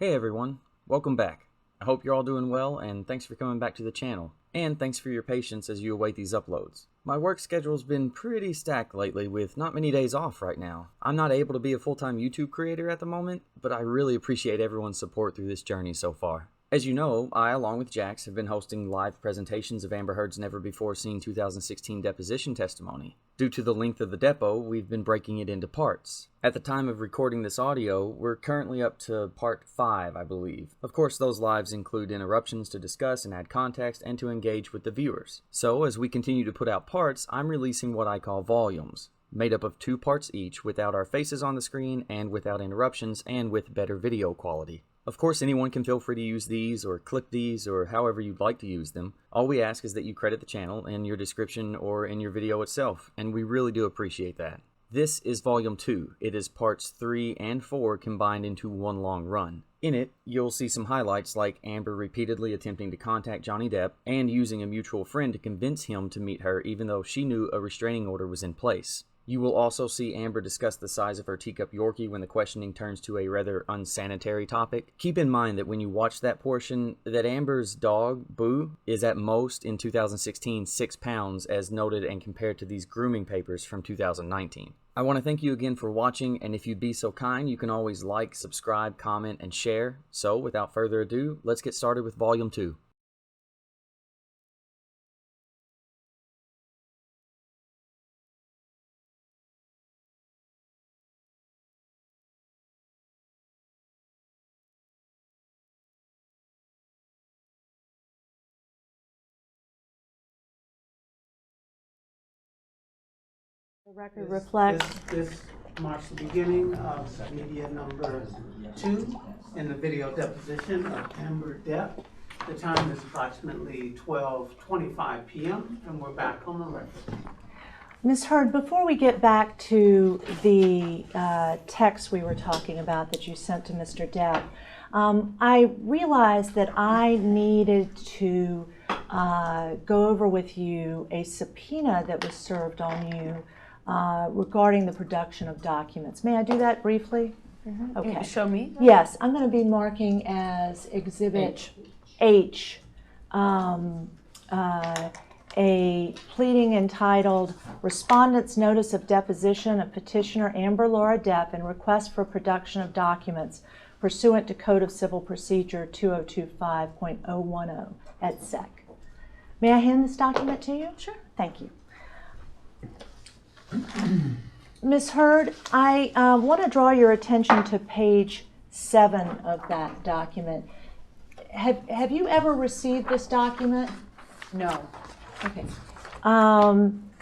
Hey everyone, welcome back. I hope you're all doing well, and thanks for coming back to the channel. And thanks for your patience as you await these uploads. My work schedule's been pretty stacked lately with not many days off right now. I'm not able to be a full-time YouTube creator at the moment, but I really appreciate everyone's support through this journey so far. As you know, I, along with Jax, have been hosting live presentations of Amber Heard's never-before-seen 2016 deposition testimony. Due to the length of the depo, we've been breaking it into parts. At the time of recording this audio, we're currently up to part 5, I believe. Of course, those lives include interruptions to discuss and add context and to engage with the viewers. So, as we continue to put out parts, I'm releasing what I call volumes, made up of 2 parts each, without our faces on the screen and without interruptions and with better video quality. Of course, anyone can feel free to use these or clip these or however you'd like to use them. All we ask is that you credit the channel in your description or in your video itself, and we really do appreciate that. This is Volume 2. It is parts 3 and 4 combined into one long run. In it, you'll see some highlights like Amber repeatedly attempting to contact Johnny Depp and using a mutual friend to convince him to meet her even though she knew a restraining order was in place. You will also see Amber discuss the size of her Teacup Yorkie when the questioning turns to a rather unsanitary topic. Keep in mind that when you watch that portion, that Amber's dog, Boo, is at most in 2016 6 pounds as noted and compared to these grooming papers from 2019. I want to thank you again for watching, and if you'd be so kind, you can always like, subscribe, comment, and share. So, without further ado, let's get started with Volume 2. The record reflects. This marks the beginning of media number 2 in the video deposition of Amber Depp. The time is approximately 12:25 p.m. and we're back on the record. Ms. Heard, before we get back to the text we were talking about that you sent to Mr. Depp, I realized that I needed to go over with you a subpoena that was served on you regarding the production of documents. May I do that briefly? Mm-hmm. Okay. Show me? Yes, I'm going to be marking as Exhibit H a pleading entitled Respondent's Notice of Deposition of Petitioner Amber Laura Depp and Request for Production of Documents pursuant to Code of Civil Procedure 2025.010 et sec. May I hand this document to you? Sure. Thank you. Ms. Heard, I want to draw your attention to page 7 of that document. Have you ever received this document? No. Okay.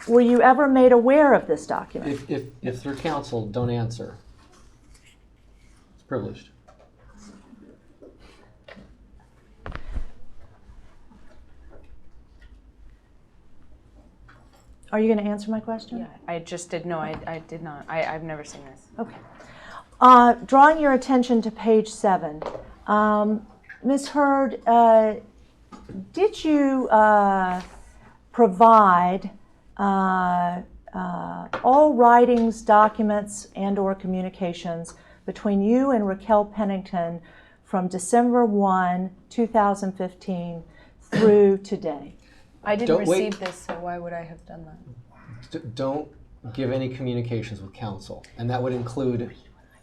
Were you ever made aware of this document? If they're counsel, don't answer. It's privileged. Are you going to answer my question? Yeah, I just did. No, I did not. I've never seen this. Okay. Drawing your attention to page 7. Ms. Heard, did you provide all writings, documents, and or communications between you and Raquel Pennington from December 1, 2015 through today? I didn't Don't receive wait. this, so why would I have done that? Don't give any communications with counsel, and that would include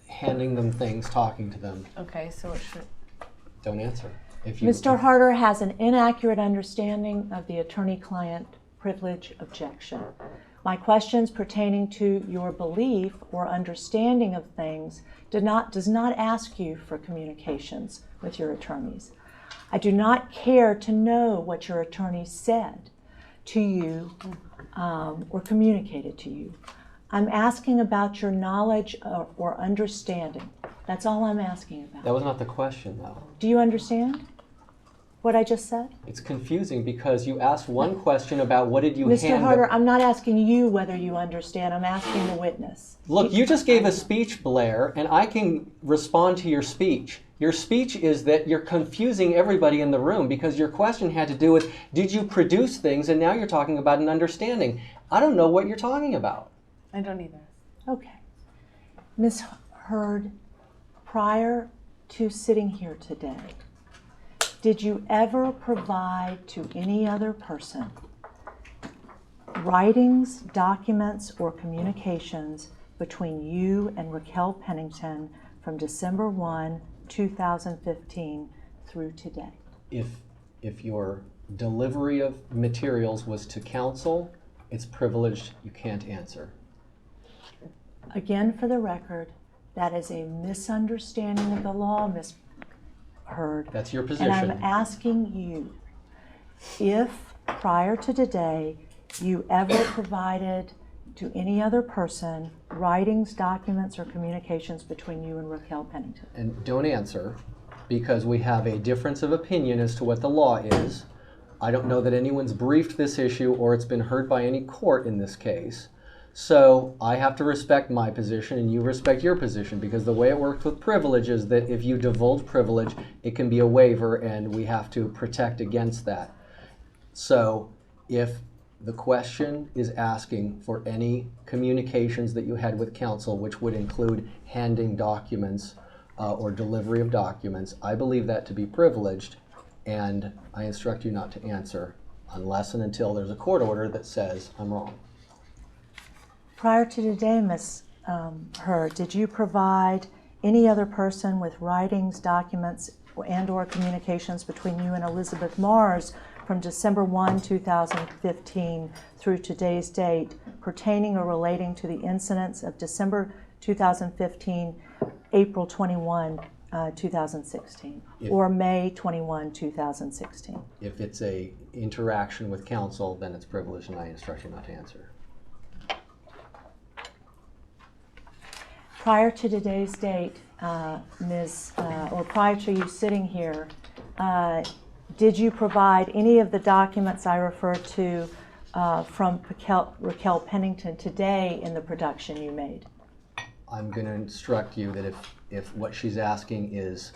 handing them things, talking to them. Okay, so it should. Don't answer. If you, Mr. Harder has an inaccurate understanding of the attorney-client privilege objection. My questions pertaining to your belief or understanding of things does not ask you for communications with your attorneys. I do not care to know what your attorney said to you or communicated to you. I'm asking about your knowledge or understanding. That's all I'm asking about. that was not the question, though. Do you understand what I just said? It's confusing because you asked one question about what did you Mr. hand Harder, them. I'm not asking you whether you understand. I'm asking the witness. Look, you just gave a speech, Blair, and I can respond to your speech. Your speech is that you're confusing everybody in the room because your question had to do with, did you produce things, and now you're talking about an understanding. I don't know what you're talking about. I don't either. Okay. Ms. Heard, prior to sitting here today, did you ever provide to any other person writings, documents, or communications between you and Raquel Pennington from December 1, 2015 through today? If your delivery of materials was to counsel, it's privileged, you can't answer. Again, for the record, that is a misunderstanding of the law, Ms. Heard. That's your position. And I'm asking you, if prior to today, you ever provided to any other person writings, documents, or communications between you and Raquel Pennington? And don't answer, because we have a difference of opinion as to what the law is. I don't know that anyone's briefed this issue or it's been heard by any court in this case. So I have to respect my position and you respect your position, because the way it works with privilege is that if you divulge privilege, it can be a waiver and we have to protect against that. So if the question is asking for any communications that you had with counsel, which would include handing documents or delivery of documents, I believe that to be privileged, and I instruct you not to answer unless and until there's a court order that says I'm wrong. Prior to today, Ms. Heard, did you provide any other person with writings, documents, and/or communications between you and Elizabeth Mars from December 1, 2015 through today's date pertaining or relating to the incidents of December 2015, April 21, 2016, or May 21, 2016? If it's a interaction with counsel, then it's privileged and I instruct you not to answer. Prior to today's date, or prior to you sitting here, did you provide any of the documents I referred to from Raquel Pennington today in the production you made? I'm going to instruct you that if what she's asking is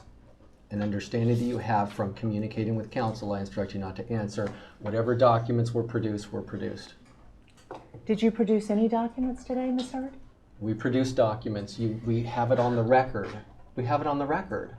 an understanding that you have from communicating with counsel, I instruct you not to answer. Whatever documents were produced were produced. Did you produce any documents today, Ms. Heard? We produced documents. We have it on the record. We have it on the record.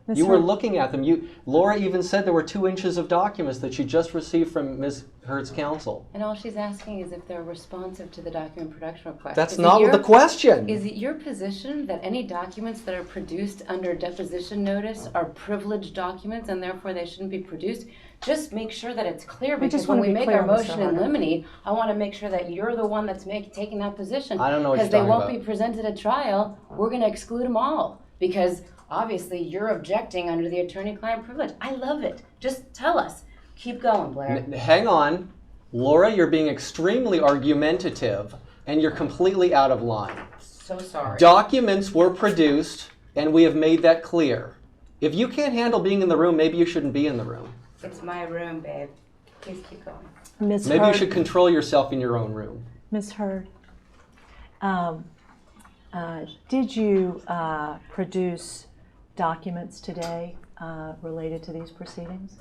Ms. You were Heard? looking at them. Laura even said there were 2 inches of documents that she just received from Ms. Heard's counsel. And all she's asking is if they're responsive to the document production request. That's not the question. Is it your position that any documents that are produced under deposition notice are privileged documents and therefore they shouldn't be produced? Just make sure that it's clear, We because just when wanna we be make clear, our Mr. motion in Harder. limine, I want to make sure that you're the one that's taking that position. I don't know what Because you're they talking won't about. be presented at trial, we're going to exclude them all. Because obviously you're objecting under the attorney-client privilege. I love it. Just tell us. Keep going, Blair. Hang on. Laura, you're being extremely argumentative and you're completely out of line. So sorry. Documents were produced and we have made that clear. If you can't handle being in the room, maybe you shouldn't be in the room. It's my room, babe. Please keep going. Ms. Maybe Heard, you should control yourself in your own room. Ms. Heard, did you produce documents today related to these proceedings?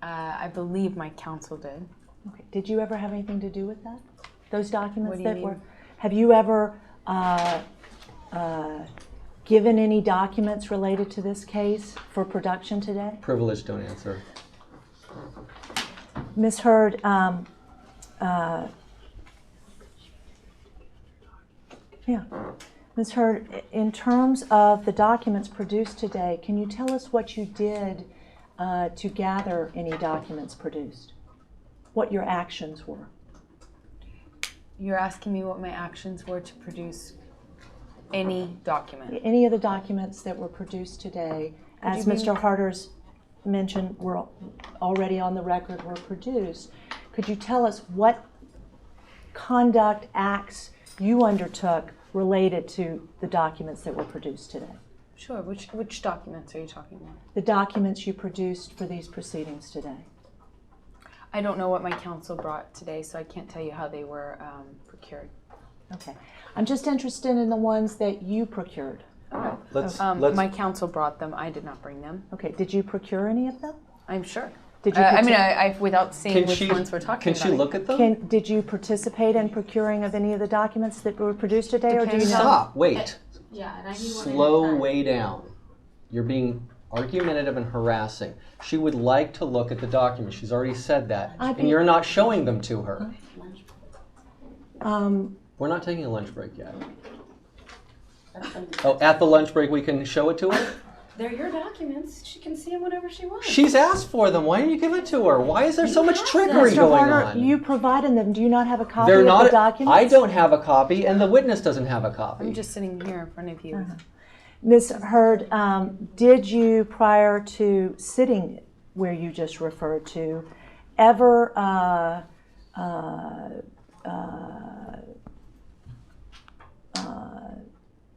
I believe my counsel did. Okay. Did you ever have anything to do with that? Those documents What do you that were. mean? Have you ever given any documents related to this case for production today? Privilege, don't answer. Ms. Heard, Ms. Heard, in terms of the documents produced today, can you tell us what you did to gather any documents produced? What your actions were? You're asking me what my actions were to produce any document. Any of the documents that were produced today, as you mean- Mr. Harder's mentioned, were already on the record, were produced. Could you tell us what conduct acts you undertook related to the documents that were produced today? Sure. Which documents are you talking about? The documents you produced for these proceedings today. I don't know what my counsel brought today, so I can't tell you how they were procured. Okay. I'm just interested in the ones that you procured. Let's My counsel brought them. I did not bring them. Okay. Did you procure any of them? I'm sure. Did you? I mean, I without seeing which ones we're talking Can about. she look at them? Did you participate in procuring of any of the documents that were produced today, or do you know? Stop. Wait. Yeah, and I need one Slow at a time. way down. You're being argumentative and harassing. She would like to look at the documents. She's already said that. And you're not showing them to her. We're not taking a lunch break yet. Oh, at the lunch break we can show it to her? They're your documents. She can see them whenever she wants. She's asked for them. Why don't you give it to her? Why is there so much trickery Mr. going Harder, on? you provided them. Do you not have a copy They're of not. the documents? I don't have a copy, and the witness doesn't have a copy. I'm just sitting here in front of you. Ms. Hurd, did you, prior to sitting where you just referred to, ever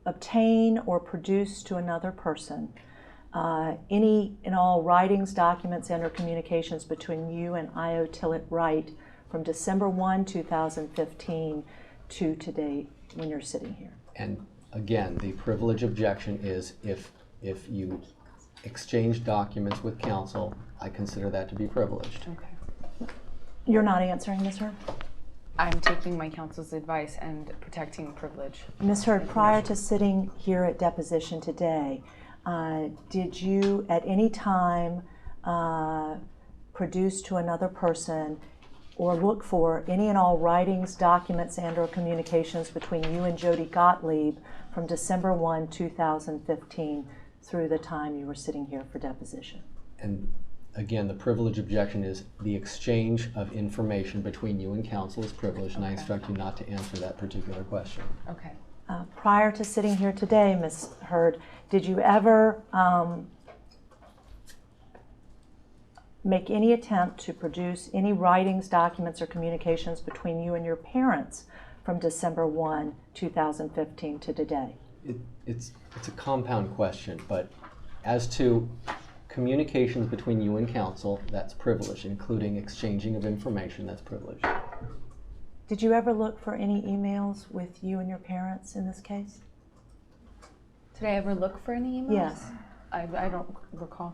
obtain or produce to another person any and all writings, documents, and or communications between you and I.O. Tillett Wright from December 1, 2015 to today when you're sitting here? And again, the privilege objection is if you exchange documents with counsel, I consider that to be privileged. Okay. You're not answering, Ms. Hurd? I'm taking my counsel's advice and protecting privilege. Ms. Hurd, prior to sitting here at deposition today, did you at any time produce to another person or look for any and all writings, documents, and or communications between you and Jody Gottlieb from December 1, 2015 through the time you were sitting here for deposition? And again, the privilege objection is the exchange of information between you and counsel is privileged, and I instruct you not to answer that particular question. Okay. Prior to sitting here today, Ms. Hurd, did you ever make any attempt to produce any writings, documents, or communications between you and your parents from December 1, 2015 to today? It's a compound question, but as to communications between you and counsel, that's privileged, including exchanging of information, that's privileged. Did you ever look for any emails with you and your parents in this case? Did I ever look for any emails? Yes. I don't recall.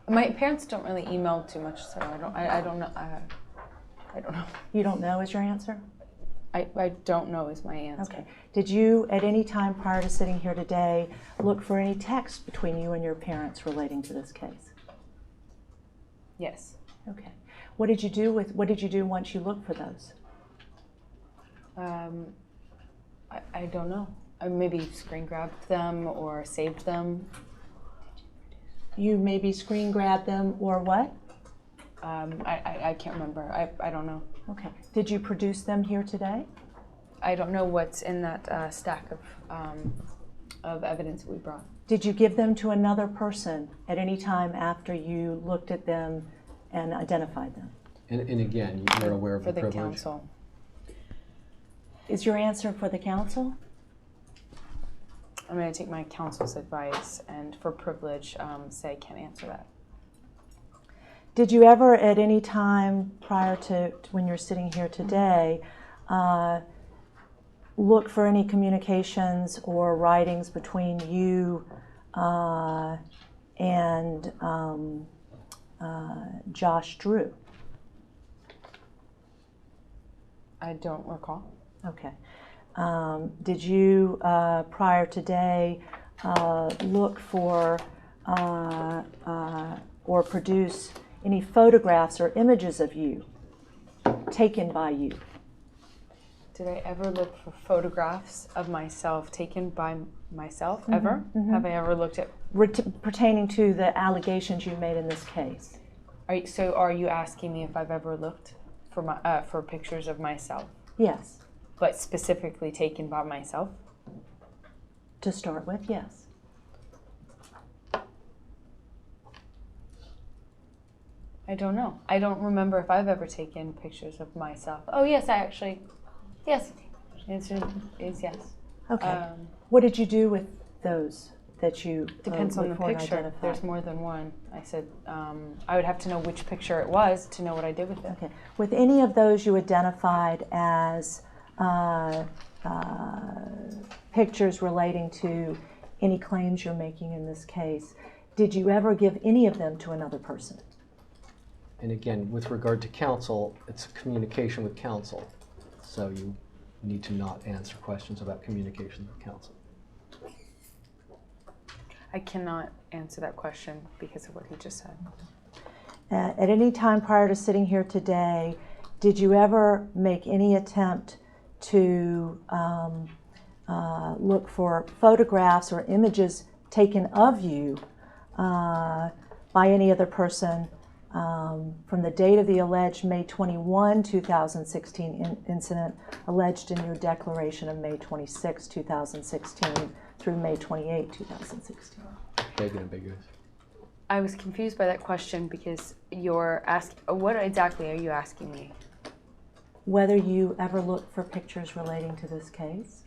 My parents don't really email too much, so I don't know. I don't know. You don't know is your answer? I don't know is my answer. Okay. Did you, at any time prior to sitting here today, look for any text between you and your parents relating to this case? Yes. Okay. What did you do once you looked for those? I don't know. I maybe screen grabbed them or saved them. You maybe screen grabbed them or what? I can't remember. I don't know. Okay. Did you produce them here today? I don't know what's in that stack of evidence we brought. Did you give them to another person at any time after you looked at them and identified them? And again, you're aware of For the the privilege. counsel. Is your answer for the counsel? I'm going to take my counsel's advice and for privilege say I can't answer that. Did you ever at any time prior to when you're sitting here today look for any communications or writings between you and Josh Drew? I don't recall. Okay. Did you, prior today, look for or produce any photographs or images of you taken by you? Did I ever look for photographs of myself taken by myself ever? Have I ever looked at? Pertaining to the allegations you made in this case. So are you asking me if I've ever looked for pictures of myself? Yes. But specifically taken by myself? To start with, yes. I don't know. I don't remember if I've ever taken pictures of myself. Oh, yes, yes. The answer is yes. Okay. What did you do with those that you Depends on the looked for and picture. identified? There's more than one. I said I would have to know which picture it was to know what I did with it. Okay. With any of those you identified as pictures relating to any claims you're making in this case, did you ever give any of them to another person? And again, with regard to counsel, it's communication with counsel. So you need to not answer questions about communication with counsel. I cannot answer that question because of what he just said. At any time prior to sitting here today, did you ever make any attempt to look for photographs or images taken of you by any other person from the date of the alleged May 21, 2016 incident alleged in your declaration of May 26, 2016 through May 28, 2016? Vague and ambiguous. I was confused by that question because you're asking, what exactly are you asking me? Whether you ever looked for pictures relating to this case?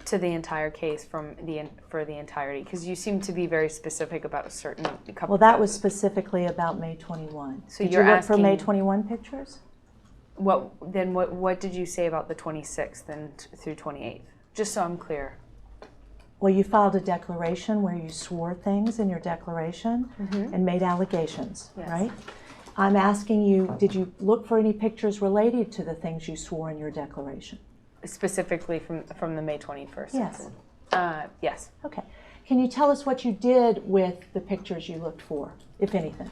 To the entire case for the entirety, because you seem to be very specific about a certain couple. Well, that was specifically about May 21. So did you're you look for asking, May 21 pictures? What did you say about the 26th and through 28th? Just so I'm clear. Well, you filed a declaration where you swore things in your declaration and made allegations, Yes. right? I'm asking you, did you look for any pictures related to the things you swore in your declaration? Specifically from the May 21st. Yes. Yes. Okay. Can you tell us what you did with the pictures you looked for, if anything?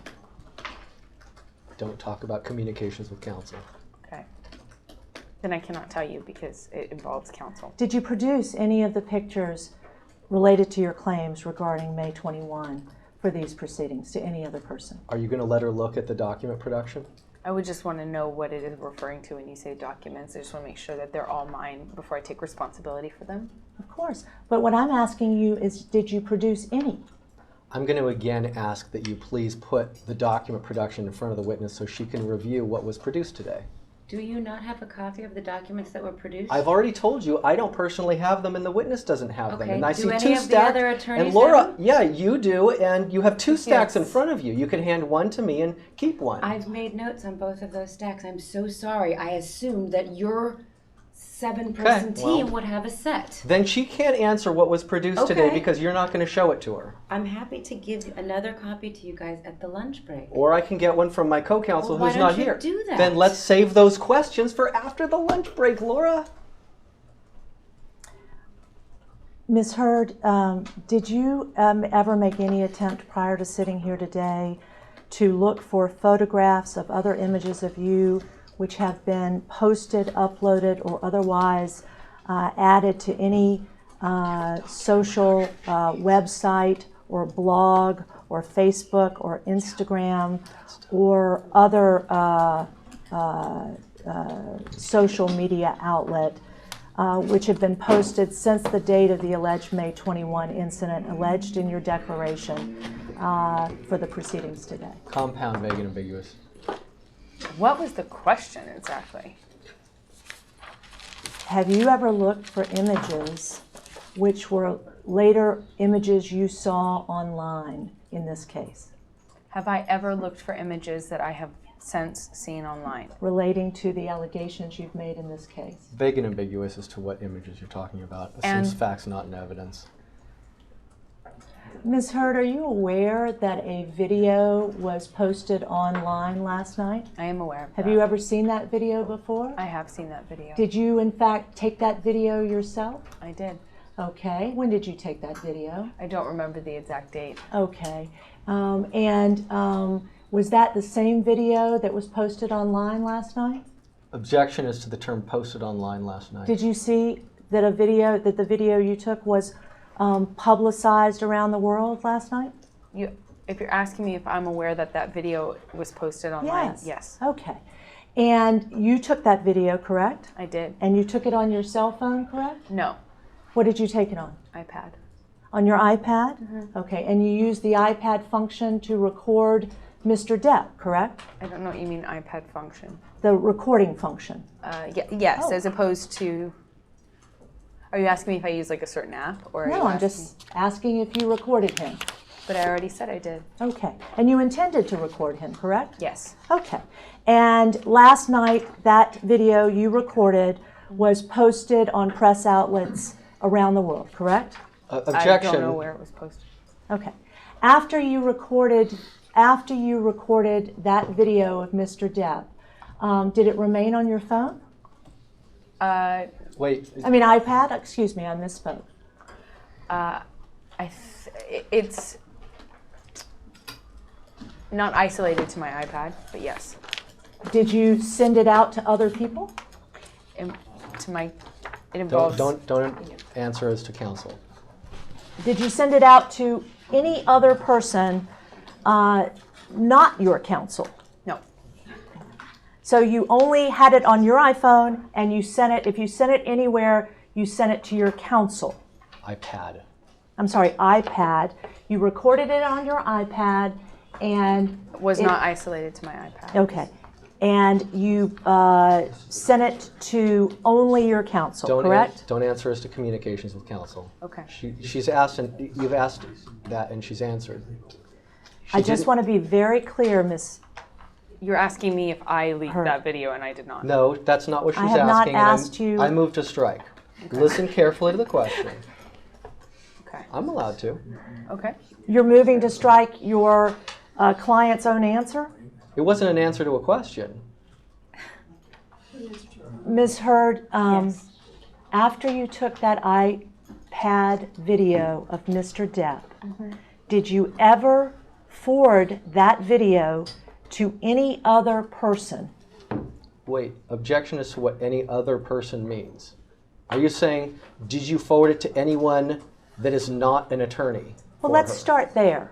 Don't talk about communications with counsel. Okay. Then I cannot tell you because it involves counsel. Did you produce any of the pictures related to your claims regarding May 21 for these proceedings to any other person? Are you going to let her look at the document production? I would just want to know what it is referring to when you say documents. I just want to make sure that they're all mine before I take responsibility for them. Of course. But what I'm asking you is, did you produce any? I'm going to again ask that you please put the document production in front of the witness so she can review what was produced today. Do you not have a copy of the documents that were produced? I've already told you I don't personally have them and the witness doesn't have them. Okay. And I Do see any two of the stacked. other attorneys And Laura, have them? yeah, you do, and you have two stacks in Yes. front of you. You can hand one to me and keep one. I've made notes on both of those stacks. I'm so sorry. I assumed that your 7-person Okay, team well. would have a set. Then she can't answer what was produced today Okay. because you're not going to show it to her. I'm happy to give another copy to you guys at the lunch break. Or I can get one from my co-counsel Well, why who's not don't you here. do that? Then let's save those questions for after the lunch break, Laura. Ms. Hurd, did you ever make any attempt prior to sitting here today to look for photographs of other images of you which have been posted, uploaded, or otherwise added to any social website or blog or Facebook or Instagram or other social media outlet which have been posted since the date of the alleged May 21 incident alleged in your declaration for the proceedings today? Compound, vague, and ambiguous. What was the question exactly? Have you ever looked for images which were later images you saw online in this case Have I ever looked for images that I have since seen online? relating to the allegations you've made in this case? Vague and ambiguous as to what images you're talking about. And- Assumes facts not in evidence. Ms. Hurd, are you aware that a video was posted online last night? I am aware of Have that. you ever seen that video before? I have seen that video. Did you, in fact, take that video yourself? I did. Okay. When did you take that video? I don't remember the exact date. Okay. Was that the same video that was posted online last night? Objection is to the term posted online last night. Did you see that the video you took was publicized around the world last night? If you're asking me if I'm aware that that video was posted online, Yes. yes, Okay. And you took that video, correct? I did. And you took it on your cell phone, correct? No, What did you take it on? iPad. On your iPad? Okay. And you used the iPad function to record Mr. Depp, correct? I don't know what you mean iPad function. The recording function. Yes, Oh. as opposed to. Are you asking me if I use like a certain app, or? Are No, you I'm asking- just asking if you recorded him. But I already said I did. Okay. And you intended to record him, correct? Yes. Okay. And last night, that video you recorded was posted on press outlets around the world, correct? Objection. I don't know where it was posted. Okay. After you recorded after you recorded that video of Mr. Depp, did it remain on your phone? Wait. I mean iPad? Excuse me, I misspoke. It's not isolated to my iPad, but yes. Did you send it out to other people? It involves. Don't answer as to counsel. Did you send it out to any other person, not your counsel? No. So you only had it on your iPhone, and you sent it. If you sent it anywhere, you sent it to your counsel. iPad. I'm sorry, iPad. You recorded it on your iPad, and It was not isolated to my iPad. okay. And you sent it to only your counsel, correct? Don't answer as to communications with counsel. Okay. She's asked, and you've asked that, and she's answered. I just want to be very clear, Miss. You're asking me if I leaked that video, and I did not. No, that's not what she's I have asking. not asked you. I move to strike. Okay. Listen carefully to the question. Okay. I'm allowed to. Okay. You're moving to strike your client's own answer? It wasn't an answer to a question. Ms. Hurd, Yes. after you took that iPad video of Mr. Depp, did you ever forward that video to any other person? Wait, objection as to what any other person means. Are you saying, did you forward it to anyone that is not an attorney? Well, let's start there.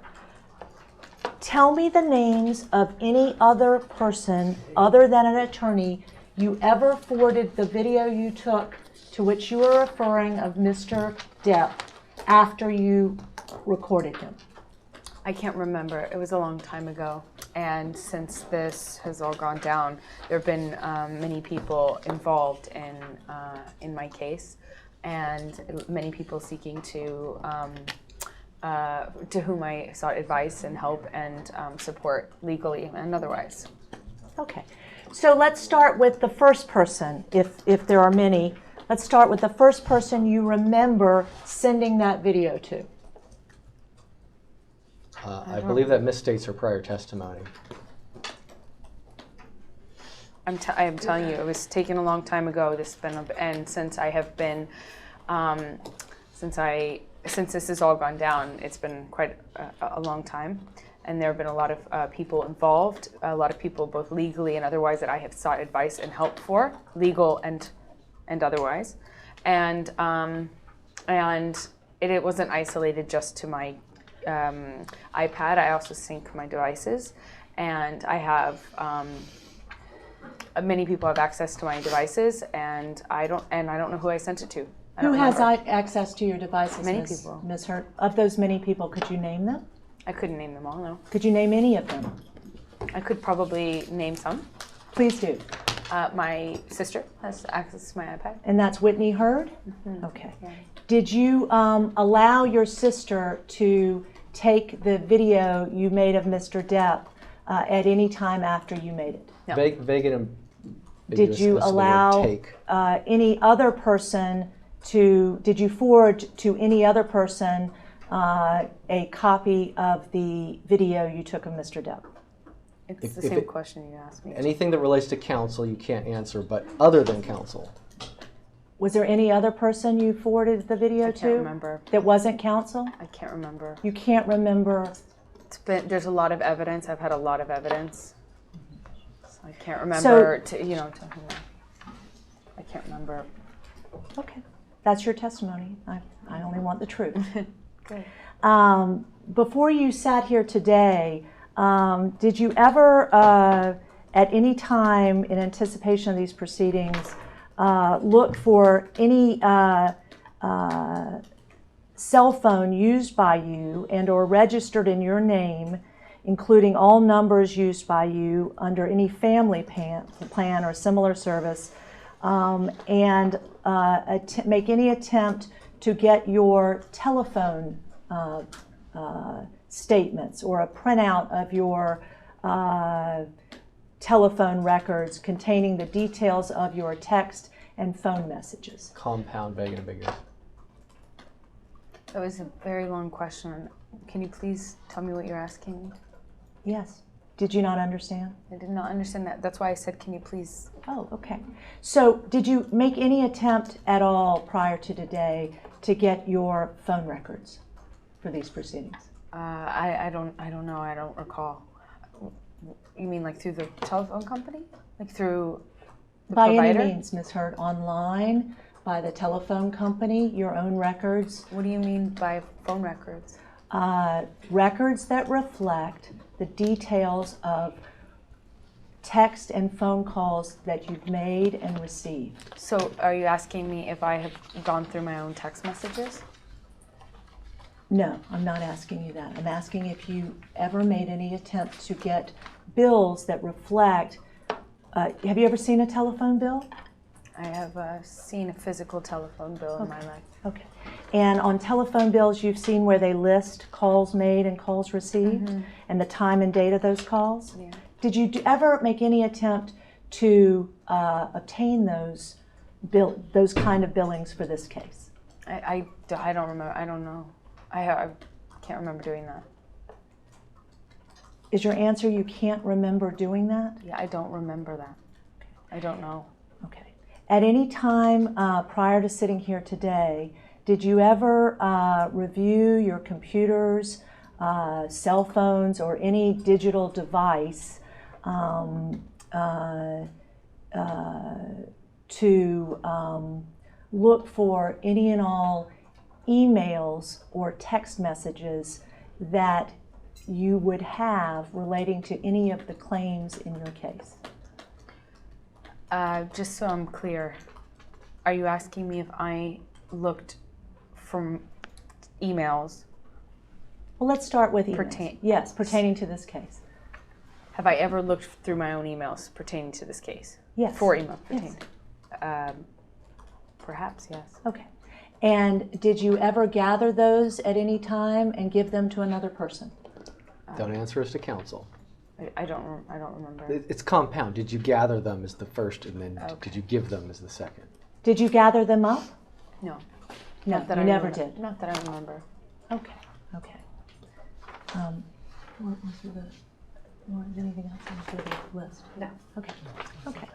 Tell me the names of any other person other than an attorney you ever forwarded the video you took to which you were referring of Mr. Depp after you recorded him. I can't remember. It was a long time ago. And since this has all gone down, there have been many people involved in my case, and many people seeking to whom I sought advice and help and support legally and otherwise. Okay, so let's start with the first person, if there are many. Let's start with the first person you remember sending that video to. I believe that misstates her prior testimony. I am telling you, it was taken a long time ago. And since I have been, since this has all gone down, it's been quite a long time, and there have been a lot of people involved, a lot of people both legally and otherwise that I have sought advice and help for, legal and otherwise, and it wasn't isolated just to my iPad. I also sync my devices, and I have many people have access to my devices, and I don't know who I sent it to. Who has access to your devices? Many people. Ms. Hurt, of those many people, could you name them? I couldn't name them all, no. Could you name any of them? I could probably name some. Please do. My sister has access to my iPad. And that's Whitney Hurd? Mm-hmm. Okay. Yeah. Did you allow your sister to take the video you made of Mr. Depp at any time after you made it? No. Vague and Did you allow any other person did you forward to any other person a copy of the video you took of Mr. Depp? It's the same question you asked me. Anything that relates to counsel you can't answer, but other than counsel. Was there any other person you forwarded the video to? I can't remember. That wasn't counsel? I can't remember. You can't remember? There's a lot of evidence. I've had a lot of evidence. So I can't remember to whom. I can't remember. Okay. That's your testimony. I only want the truth. Good. Before you sat here today, did you ever, at any time in anticipation of these proceedings, look for any cell phone used by you and or registered in your name, including all numbers used by you under any family plan or similar service, and make any attempt to get your telephone statements or a printout of your telephone records containing the details of your text and phone messages? Compound, vague and ambiguous. That was a very long question. Can you please tell me what you're asking? Yes. Did you not understand? I did not understand that. That's why I said, can you please? Oh, okay. So did you make any attempt at all prior to today to get your phone records for these proceedings? I don't know. I don't recall. You mean like through the telephone company? Like through the By provider? any means, Ms. Hurt, online, by the telephone company, your own records? What do you mean by phone records? Records that reflect the details of text and phone calls that you've made and received. So are you asking me if I have gone through my own text messages? No, I'm not asking you that. I'm asking if you ever made any attempt to get bills that reflect, have you ever seen a telephone bill? I have seen a physical telephone bill in my life. Okay. And on telephone bills, you've seen where they list calls made and calls received, and the time and date of those calls? Yeah. Did you ever make any attempt to obtain those kind of billings for this case? I don't remember. I don't know. I can't remember doing that. Is your answer you can't remember doing that? Yeah, I don't remember that. I don't know. Okay. At any time prior to sitting here today, did you ever review your computers, cell phones, or any digital device to look for any and all emails or text messages that you would have relating to any of the claims in your case? Just so I'm clear, are you asking me if I looked from emails? Well, let's start with emails. Yes, pertaining to this case. Have I ever looked through my own emails pertaining to this case? Yes. For emails pertaining? Yes. Perhaps, yes. Okay. And did you ever gather those at any time and give them to another person? Don't answer us to counsel. I don't remember. It's compound. Did you gather them as the first, and then Okay. did you give them as the second? Did you gather them up? No. No, Not that you I never remember. did. Not that I remember. Okay, okay. Was anything else on the list? No. Okay, okay.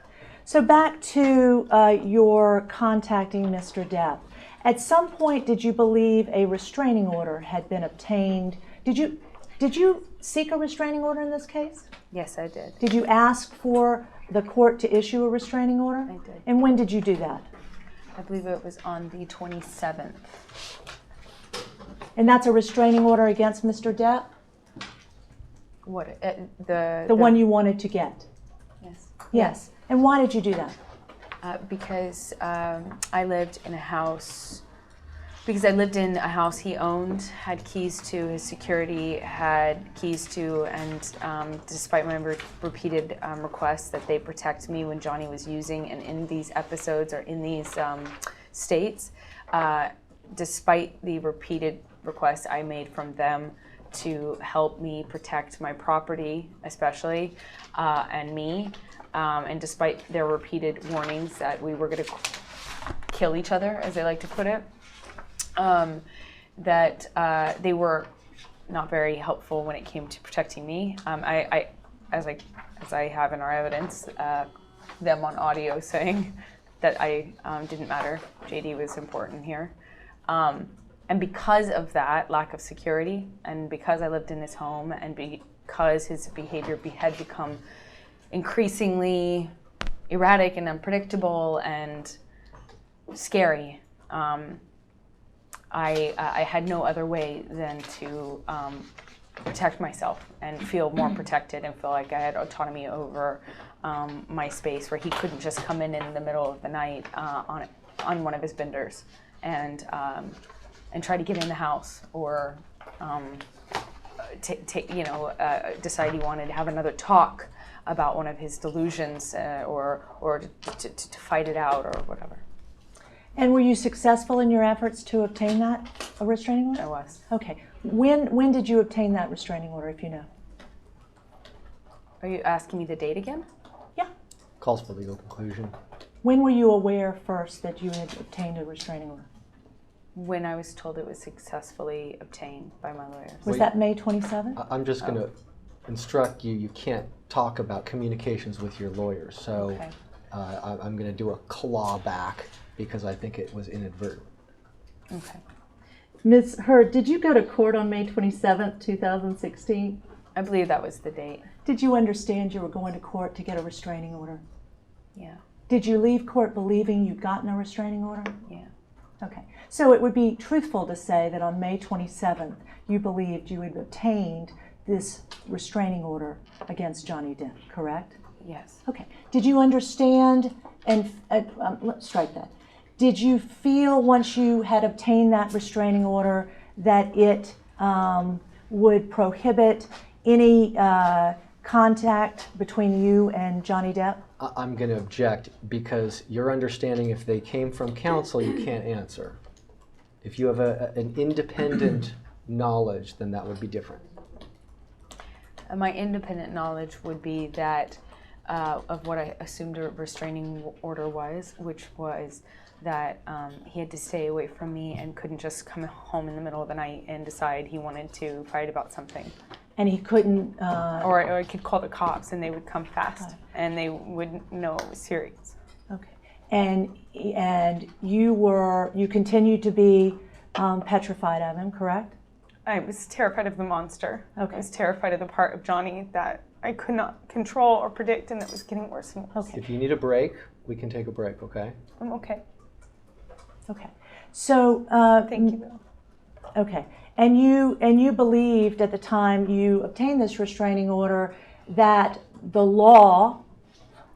So back to your contacting Mr. Depp. At some point, did you believe a restraining order had been obtained? Did you seek a restraining order in this case? Yes, I did. Did you ask for the court to issue a restraining order? I did. And when did you do that? I believe it was on the 27th. And that's a restraining order against Mr. Depp? What? The one you wanted to get? Yes. Yes. And why did you do that? Because I lived in a house. Because I lived in a house he owned, had keys to, his security had keys to, and despite my repeated requests that they protect me when Johnny was using and in these episodes or in these states, despite the repeated requests I made from them to help me protect my property, especially, and me, and despite their repeated warnings that we were going to kill each other, as they like to put it, that they were not very helpful when it came to protecting me. As I have in our evidence, them on audio saying that I didn't matter. JD was important here. And because of that lack of security, and because I lived in his home, and because his behavior had become increasingly erratic and unpredictable and scary, I had no other way than to protect myself and feel more protected and feel like I had autonomy over my space, where he couldn't just come in the middle of the night on one of his benders and try to get in the house, or decide he wanted to have another talk about one of his delusions, or to fight it out or whatever. And were you successful in your efforts to obtain that, a restraining order? I was. Okay. When did you obtain that restraining order, if you know? Are you asking me the date again? Yeah. Calls for legal conclusion. When were you aware first that you had obtained a restraining order? When I was told it was successfully obtained by my lawyers. Was that May 27th? I'm just going to instruct you, you can't talk about communications with your lawyers. So Okay. I'm going to do a clawback because I think it was inadvertent. Okay. Ms. Hurd, did you go to court on May 27th, 2016? I believe that was the date. Did you understand you were going to court to get a restraining order? Yeah. Did you leave court believing you'd gotten a restraining order? Yeah. Okay. So it would be truthful to say that on May 27th, you believed you had obtained this restraining order against Johnny Depp, correct? Yes. Okay. Did you understand, and let's strike that. Did you feel once you had obtained that restraining order that it would prohibit any contact between you and Johnny Depp? I'm going to object because your understanding, if they came from counsel, you can't answer. If you have an independent knowledge, then that would be different. My independent knowledge would be that of what I assumed a restraining order was, which was that he had to stay away from me and couldn't just come home in the middle of the night and decide he wanted to fight about something. And he couldn't... Or I could call the cops and they would come fast and they wouldn't know it was serious. Okay. And you continued to be petrified of him, correct? I was terrified of the monster. Okay. I was terrified of the part of Johnny that I could not control or predict and that was getting worse and worse. Okay. If you need a break, we can take a break, okay? I'm okay. Okay. So... Thank you, Bill. Okay. And you believed at the time you obtained this restraining order that the law,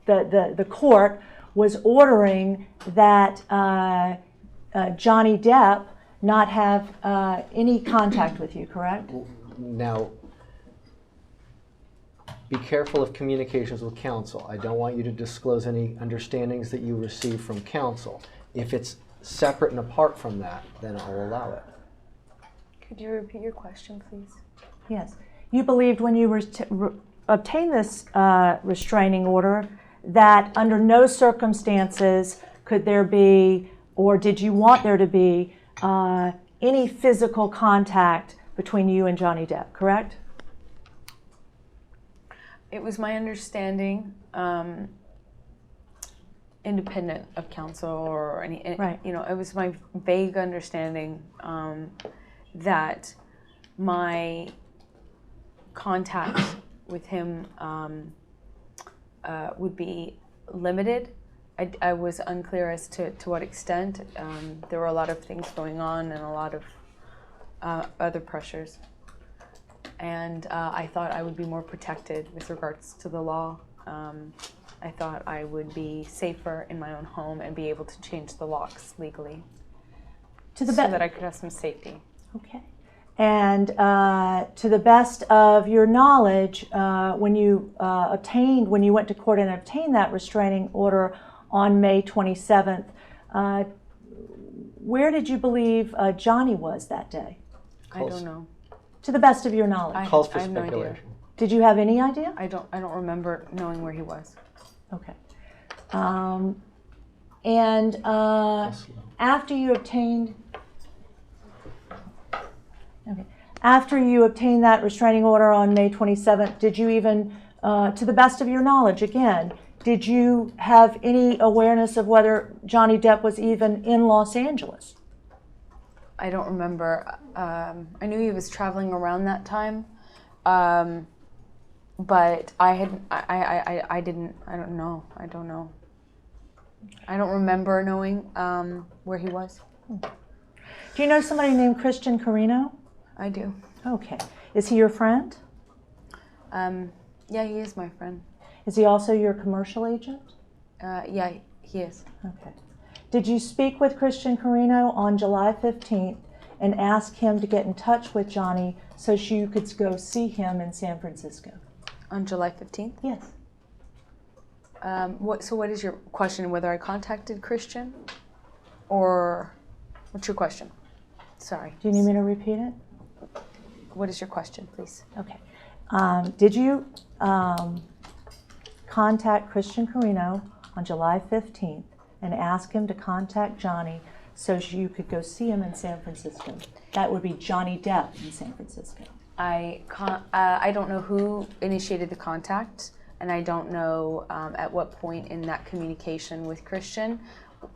the court, was ordering that Johnny Depp not have any contact with you, correct? Now, be careful of communications with counsel. I don't want you to disclose any understandings that you receive from counsel. If it's separate and apart from that, then I'll allow it. Could you repeat your question, please? Yes. You believed when you obtained this restraining order that under no circumstances could there be, or did you want there to be, any physical contact between you and Johnny Depp, correct? It was my understanding, independent of counsel or any, Right. you know, it was my vague understanding that my contact with him would be limited. I was unclear as to what extent. There were a lot of things going on and a lot of other pressures. And I thought I would be more protected with regards to the law. I thought I would be safer in my own home and be able to change the locks legally so that I could have some safety. Okay. And to the best of your knowledge, when you went to court and obtained that restraining order on May 27th, where did you believe Johnny was that day? I don't know. To the best of your knowledge. Calls for I have no idea. speculation. Did you have any idea? I don't remember knowing where he was. Okay. After you obtained that restraining order on May 27th, did you even, to the best of your knowledge again, did you have any awareness of whether Johnny Depp was even in Los Angeles? I don't remember. I knew he was traveling around that time, but I don't know. I don't remember knowing where he was. Do you know somebody named Christian Carino? I do. Okay. Is he your friend? Yeah, he is my friend. Is he also your commercial agent? Yeah, he is. Okay. Did you speak with Christian Carino on July 15th and ask him to get in touch with Johnny so you could go see him in San Francisco? On July 15th? Yes. What is your question? Whether I contacted Christian? Or what's your question? Sorry. Do you need me to repeat it? What is your question, please? Okay. Did you contact Christian Carino on July 15th and ask him to contact Johnny so you could go see him in San Francisco? That would be Johnny Depp in San Francisco. I don't know who initiated the contact, and I don't know at what point in that communication with Christian.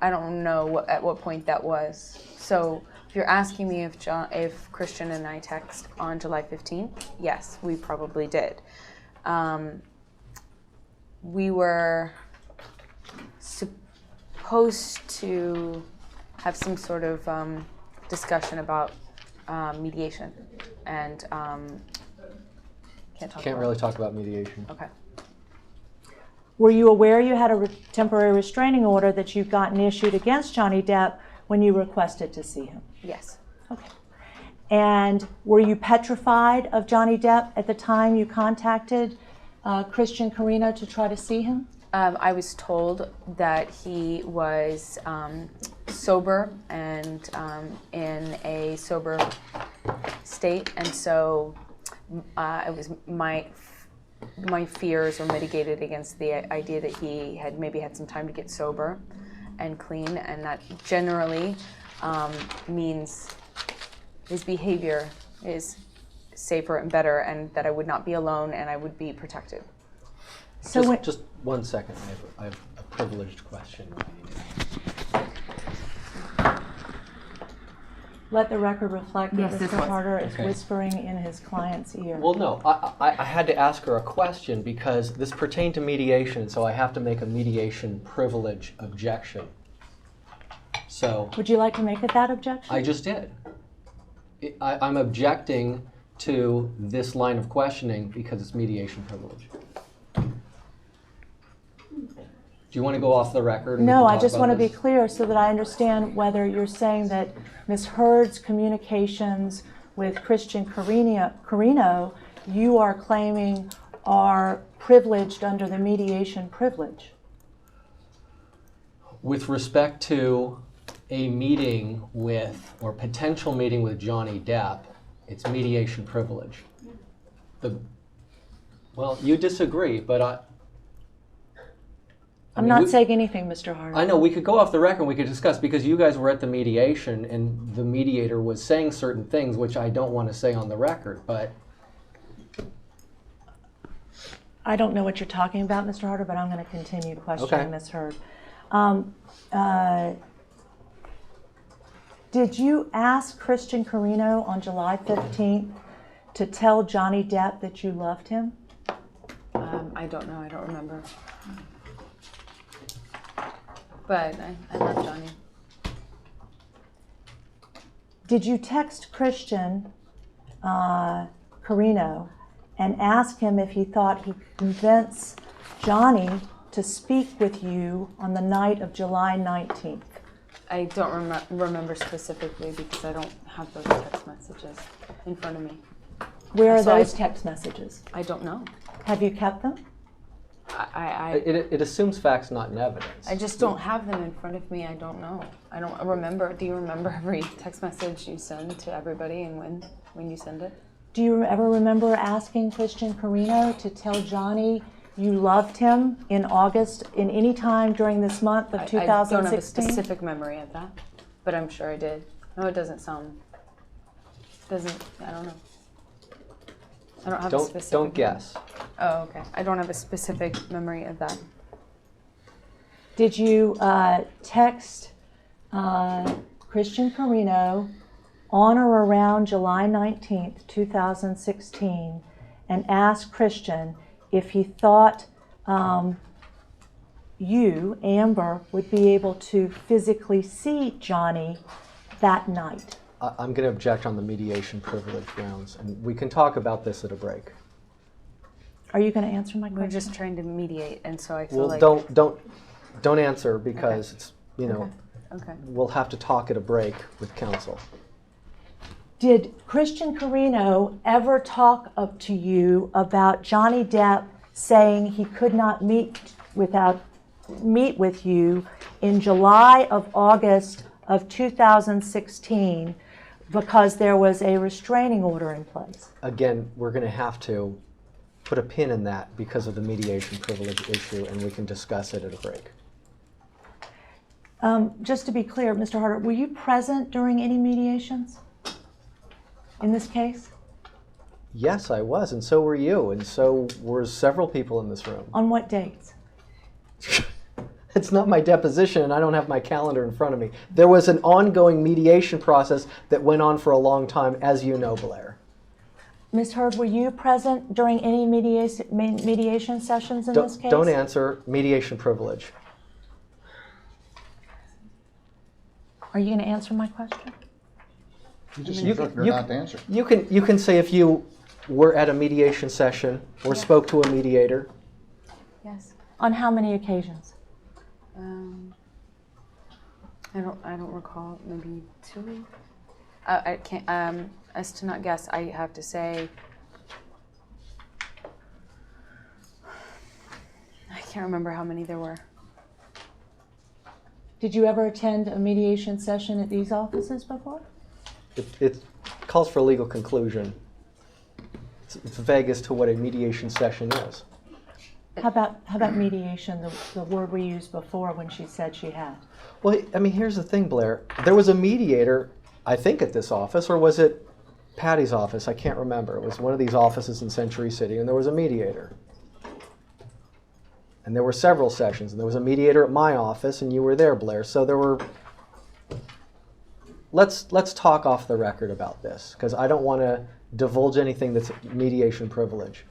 I don't know at what point that was. So if you're asking me if Christian and I text on July 15th, yes, we probably did. We were supposed to have some sort of discussion about mediation, and Can't really talk about mediation. Okay. Were you aware you had a temporary restraining order that you've gotten issued against Johnny Depp when you requested to see him? Yes. Okay. And were you petrified of Johnny Depp at the time you contacted Christian Carino to try to see him? I was told that he was sober and in a sober state, and so it was my fears were mitigated against the idea that he had maybe had some time to get sober and clean, and that generally means his behavior is safer and better, and that I would not be alone and I would be protected. So Just 1 second. I have a privileged question. let the record reflect that Yes, this Mr. was. Harder is Okay. whispering in his client's ear. Well, no, I had to ask her a question because this pertained to mediation, so I have to make a mediation privilege objection. So Would you like to make that objection? I just did. I'm objecting to this line of questioning because it's mediation privilege. Do you want to go off the record? and we No, can I talk just about want to be this? clear so that I understand whether you're saying that Ms. Hurd's communications with Christian Carino, you are claiming are privileged under the mediation privilege. With respect to a meeting with, or potential meeting with Johnny Depp, it's mediation privilege. Well, you disagree, but I'm not saying anything, Mr. Harder. I know, we could go off the record and we could discuss, because you guys were at the mediation and the mediator was saying certain things which I don't want to say on the record, but I don't know what you're talking about, Mr. Harder, but I'm going to continue questioning Okay. Ms. Hurd. Did you ask Christian Carino on July 15th to tell Johnny Depp that you loved him? I don't know. I don't remember. But I love Johnny. Did you text Christian Carino and ask him if he thought he could convince Johnny to speak with you on the night of July 19th? I don't remember specifically because I don't have those text messages in front of me. Where are So those text messages? I don't know. Have you kept them? it assumes facts, not in evidence. I just don't have them in front of me. I don't know. I don't remember. Do you remember every text message you send to everybody and when you send it? Do you ever remember asking Christian Carino to tell Johnny you loved him in August, in any time during this month of 2016? I don't have a specific memory of that, but I'm sure I did. No, it doesn't sound. I don't know. I don't have a specific. Don't guess. Oh, okay. I don't have a specific memory of that. Did you text Christian Carino on or around July 19th, 2016, and ask Christian if he thought you, Amber, would be able to physically see Johnny that night? I'm going to object on the mediation privilege grounds, and we can talk about this at a break. Are you going to answer my We're question? just trying to mediate, and so I feel Well, like. don't answer because it's, Okay. we'll have to talk at a break with counsel. Did Christian Carino ever talk up to you about Johnny Depp saying he could not meet with you in July of August of 2016 because there was a restraining order in place? Again, we're going to have to put a pin in that because of the mediation privilege issue, and we can discuss it at a break. Just to be clear, Mr. Harder, were you present during any mediations? in this case? Yes, I was, and so were you, and so were several people in this room. On what dates? It's not my deposition, and I don't have my calendar in front of me. There was an ongoing mediation process that went on for a long time, as you know, Blair. Ms. Hurd, were you present during any mediation sessions in this case? Don't answer. Mediation privilege. Are you going to answer my question? You just instructed her not to answer. You can say if you were at a mediation session or spoke to a mediator. Yes. On how many occasions? I don't recall. Maybe 2. I can't. As to not guess, I have to say. I can't remember how many there were. Did you ever attend a mediation session at these offices before? It calls for legal conclusion. It's vague as to what a mediation session is. How about mediation, the word we used before when she said she had? Well, I mean, here's the thing, Blair. There was a mediator, I think, at this office, or was it Patty's office? I can't remember. It was one of these offices in Century City, and there was a mediator. And there were several sessions, and there was a mediator at my office, and you were there, Blair. So there were... Let's talk off the record about this, because I don't want to divulge anything that's mediation privilege.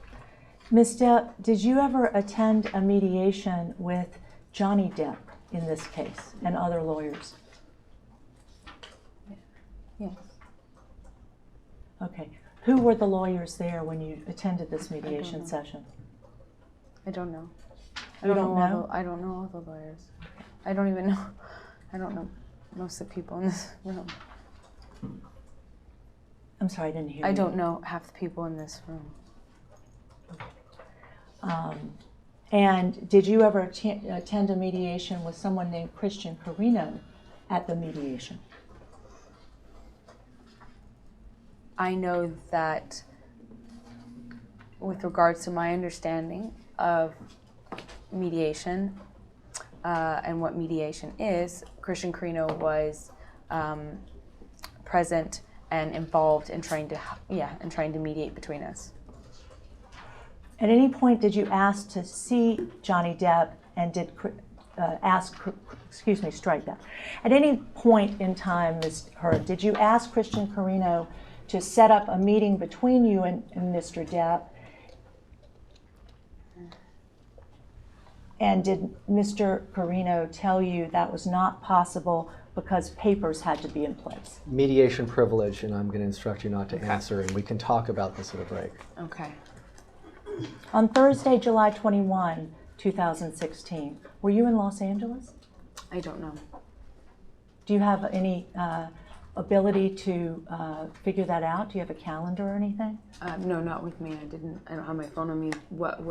Ms. Depp, did you ever attend a mediation with Johnny Depp in this case and other lawyers? Yes. Okay. Who were the lawyers there when you attended this mediation session? I don't know. You don't know? I don't know all the lawyers. I don't even know. I don't know most of the people in this room. I'm sorry, I didn't hear you. I don't know half the people in this room. And did you ever attend a mediation with someone named Christian Carino at the mediation? I know that with regards to my understanding of mediation and what mediation is, Christian Carino was present and involved in trying to mediate between us. At any point did you ask to see Johnny Depp and strike that. At any point in time, Ms. Hurd, did you ask Christian Carino to set up a meeting between you and Mr. Depp? And did Mr. Carino tell you that was not possible because papers had to be in place? Mediation privilege, and I'm going to instruct you not to answer, and we can talk about this at a break. Okay. On Thursday, July 21, 2016, were you in Los Angeles? I don't know. Do you have any ability to figure that out? Do you have a calendar or anything? No, not with me. I don't have my phone on me. What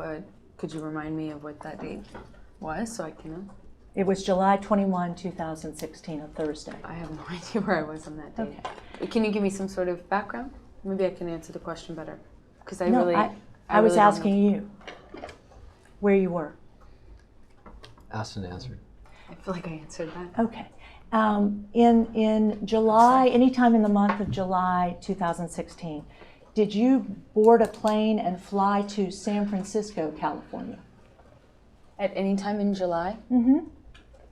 could you remind me of what that date was so I can know? It was July 21, 2016, a Thursday. I have no idea where I was on that date. Okay. Can you give me some sort of background? Maybe I can answer the question better. Because I was really asking you where you were. Asked and answered. I feel like I answered that. Okay. In July, anytime in the month of July 2016, did you board a plane and fly to San Francisco, California? At any time in July? Mm-hmm.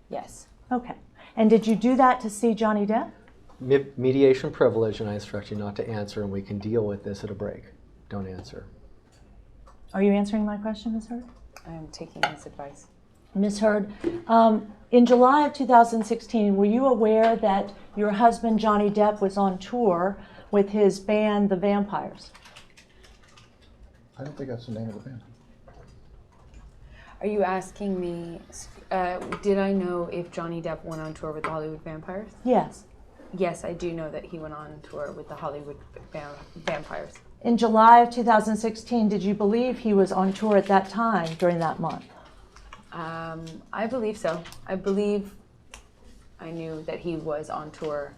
Yes. Okay. And did you do that to see Johnny Depp? Mediation privilege, and I instruct you not to answer, and we can deal with this at a break. Don't answer. Are you answering my question, Ms. Hurd? I am taking his advice. Ms. Hurd, in July of 2016, were you aware that your husband, Johnny Depp, was on tour with his band, The Vampires? I don't think that's the name of the band. Are you asking me, did I know if Johnny Depp went on tour with the Hollywood Vampires? Yes. Yes, I do know that he went on tour with the Hollywood Vampires. In July of 2016, did you believe he was on tour at that time during that month? I believe so. I believe I knew that he was on tour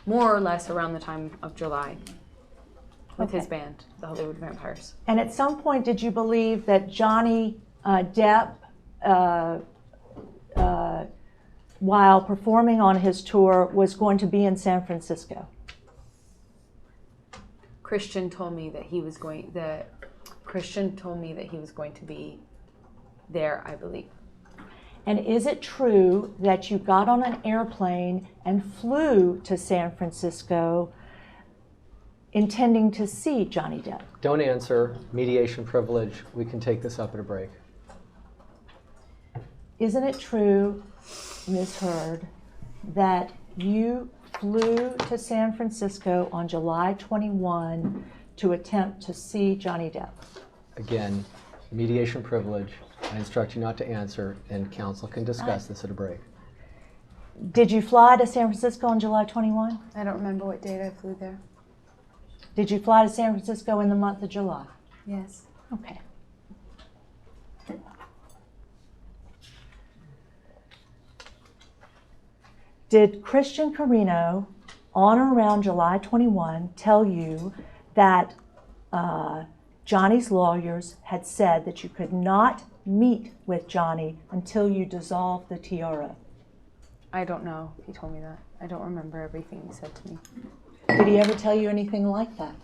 more or less around the time of July with his band, the Hollywood Vampires. And at some point, did you believe that Johnny Depp, while performing on his tour, was going to be in San Francisco? Christian told me that he was going to be there, I believe. And is it true that you got on an airplane and flew to San Francisco intending to see Johnny Depp? Don't answer. Mediation privilege. We can take this up at a break. Isn't it true, Ms. Heard, that you flew to San Francisco on July 21 to attempt to see Johnny Depp? Again, mediation privilege. I instruct you not to answer, and counsel can discuss this at a break. Did you fly to San Francisco on July 21? I don't remember what date I flew there. Did you fly to San Francisco in the month of July? Yes. Okay. Did Christian Carino, on or around July 21, tell you that Johnny's lawyers had said that you could not meet with Johnny until you dissolved the TRO? I don't know if he told me that. I don't remember everything he said to me. Did he ever tell you anything like that?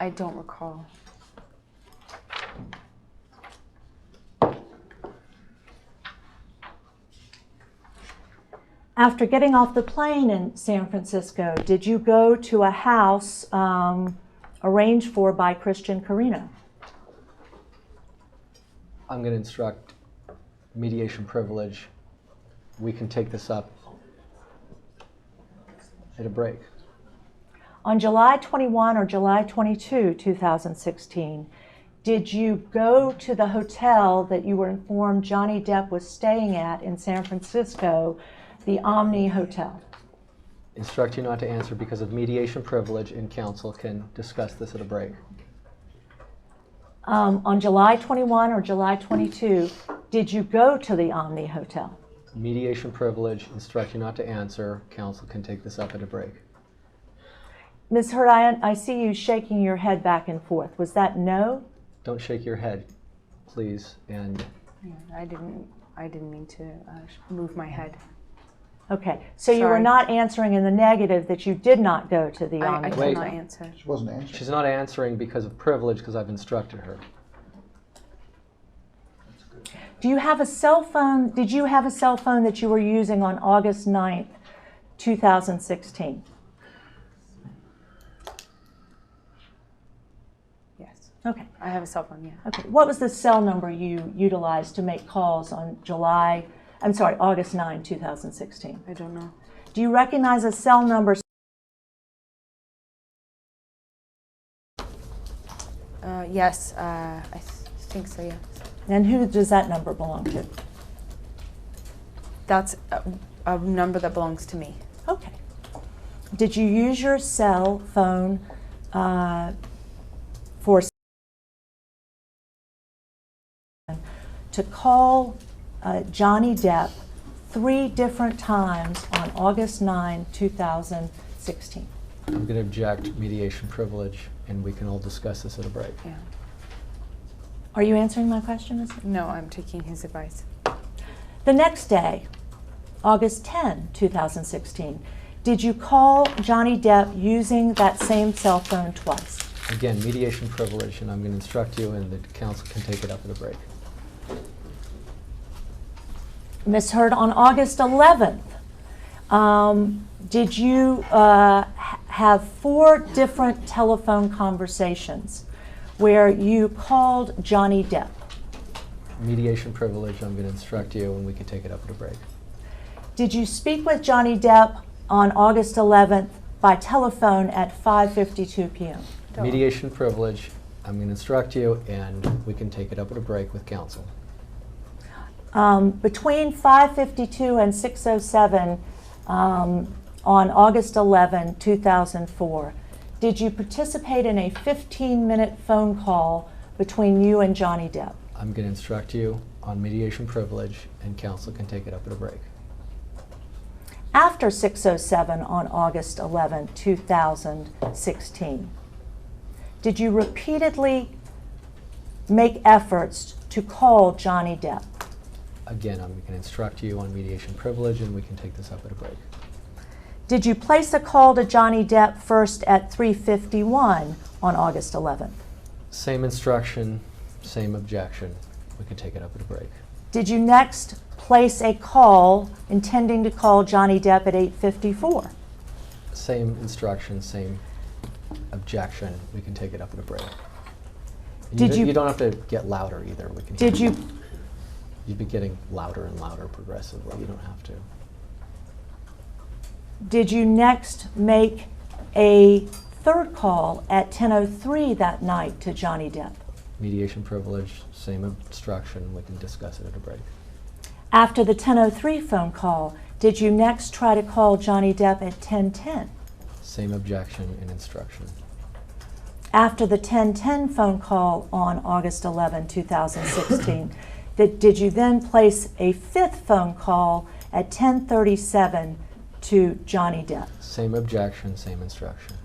I don't recall. After getting off the plane in San Francisco, did you go to a house arranged for by Christian Carino? I'm going to instruct mediation privilege. We can take this up at a break. On July 21 or July 22, 2016, did you go to the hotel that you were informed Johnny Depp was staying at in San Francisco, the Omni Hotel? Instruct you not to answer because of mediation privilege, and counsel can discuss this at a break. On July 21 or July 22, did you go to the Omni Hotel? Mediation privilege, instruct you not to answer. Counsel can take this up at a break. Ms. Heard, I see you shaking your head back and forth. Was that no? Don't shake your head, please. And Yeah, I didn't mean to move my head. Okay, so you were Sorry. not answering in the negative that you did not go to the I Omni Wait. cannot Hotel. answer. She wasn't answering. she's not answering because of privilege, because I've instructed her. Do you have a cell phone? Did you have a cell phone that you were using on August 9th, 2016? Yes. Okay. I have a cell phone, yeah. Okay. What was the cell number you utilized to make calls on August 9, 2016? I don't know. Do you recognize a cell number? Yes, I think so, yes. And who does that number belong to? That's a number that belongs to me. Okay. Did you use your cell phone to call Johnny Depp 3 different times on August 9, 2016? I'm going to object mediation privilege, and we can all discuss this at a break. Yeah. Are you answering my question, Ms. No, I'm taking his advice. The next day, August 10, 2016, did you call Johnny Depp using that same cell phone twice? Again, mediation privilege, and I'm going to instruct you, and the counsel can take it up at a break. Ms. Heard, on August 11th, did you have 4 different telephone conversations where you called Johnny Depp? Mediation privilege, I'm going to instruct you, and we can take it up at a break. Did you speak with Johnny Depp on August 11th by telephone at 5:52 p.m.? Mediation privilege, I'm going to instruct you, and we can take it up at a break with counsel. Between 5:52 and 6:07 on August 11, 2004, did you participate in a 15-minute phone call between you and Johnny Depp? I'm going to instruct you on mediation privilege, and counsel can take it up at a break. After 6:07 on August 11, 2016, did you repeatedly make efforts to call Johnny Depp? Again, I'm going to instruct you on mediation privilege, and we can take this up at a break. Did you place a call to Johnny Depp first at 3:51 on August 11th? Same instruction, same objection. We can take it up at a break. Did you next place a call intending to call Johnny Depp at 8:54? Same instruction, same objection. We can take it up at a break. You don't have to get louder either. We can. Did you? You'd be getting louder and louder progressively. You don't have to. Did you next make a third call at 10:03 that night to Johnny Depp? Mediation privilege, same instruction. We can discuss it at a break. After the 10:03 phone call, did you next try to call Johnny Depp at 10:10? Same objection and instruction. After the 10:10 phone call on August 11, 2016, did you then place a fifth phone call at 10:37 to Johnny Depp? Same objection, same instruction.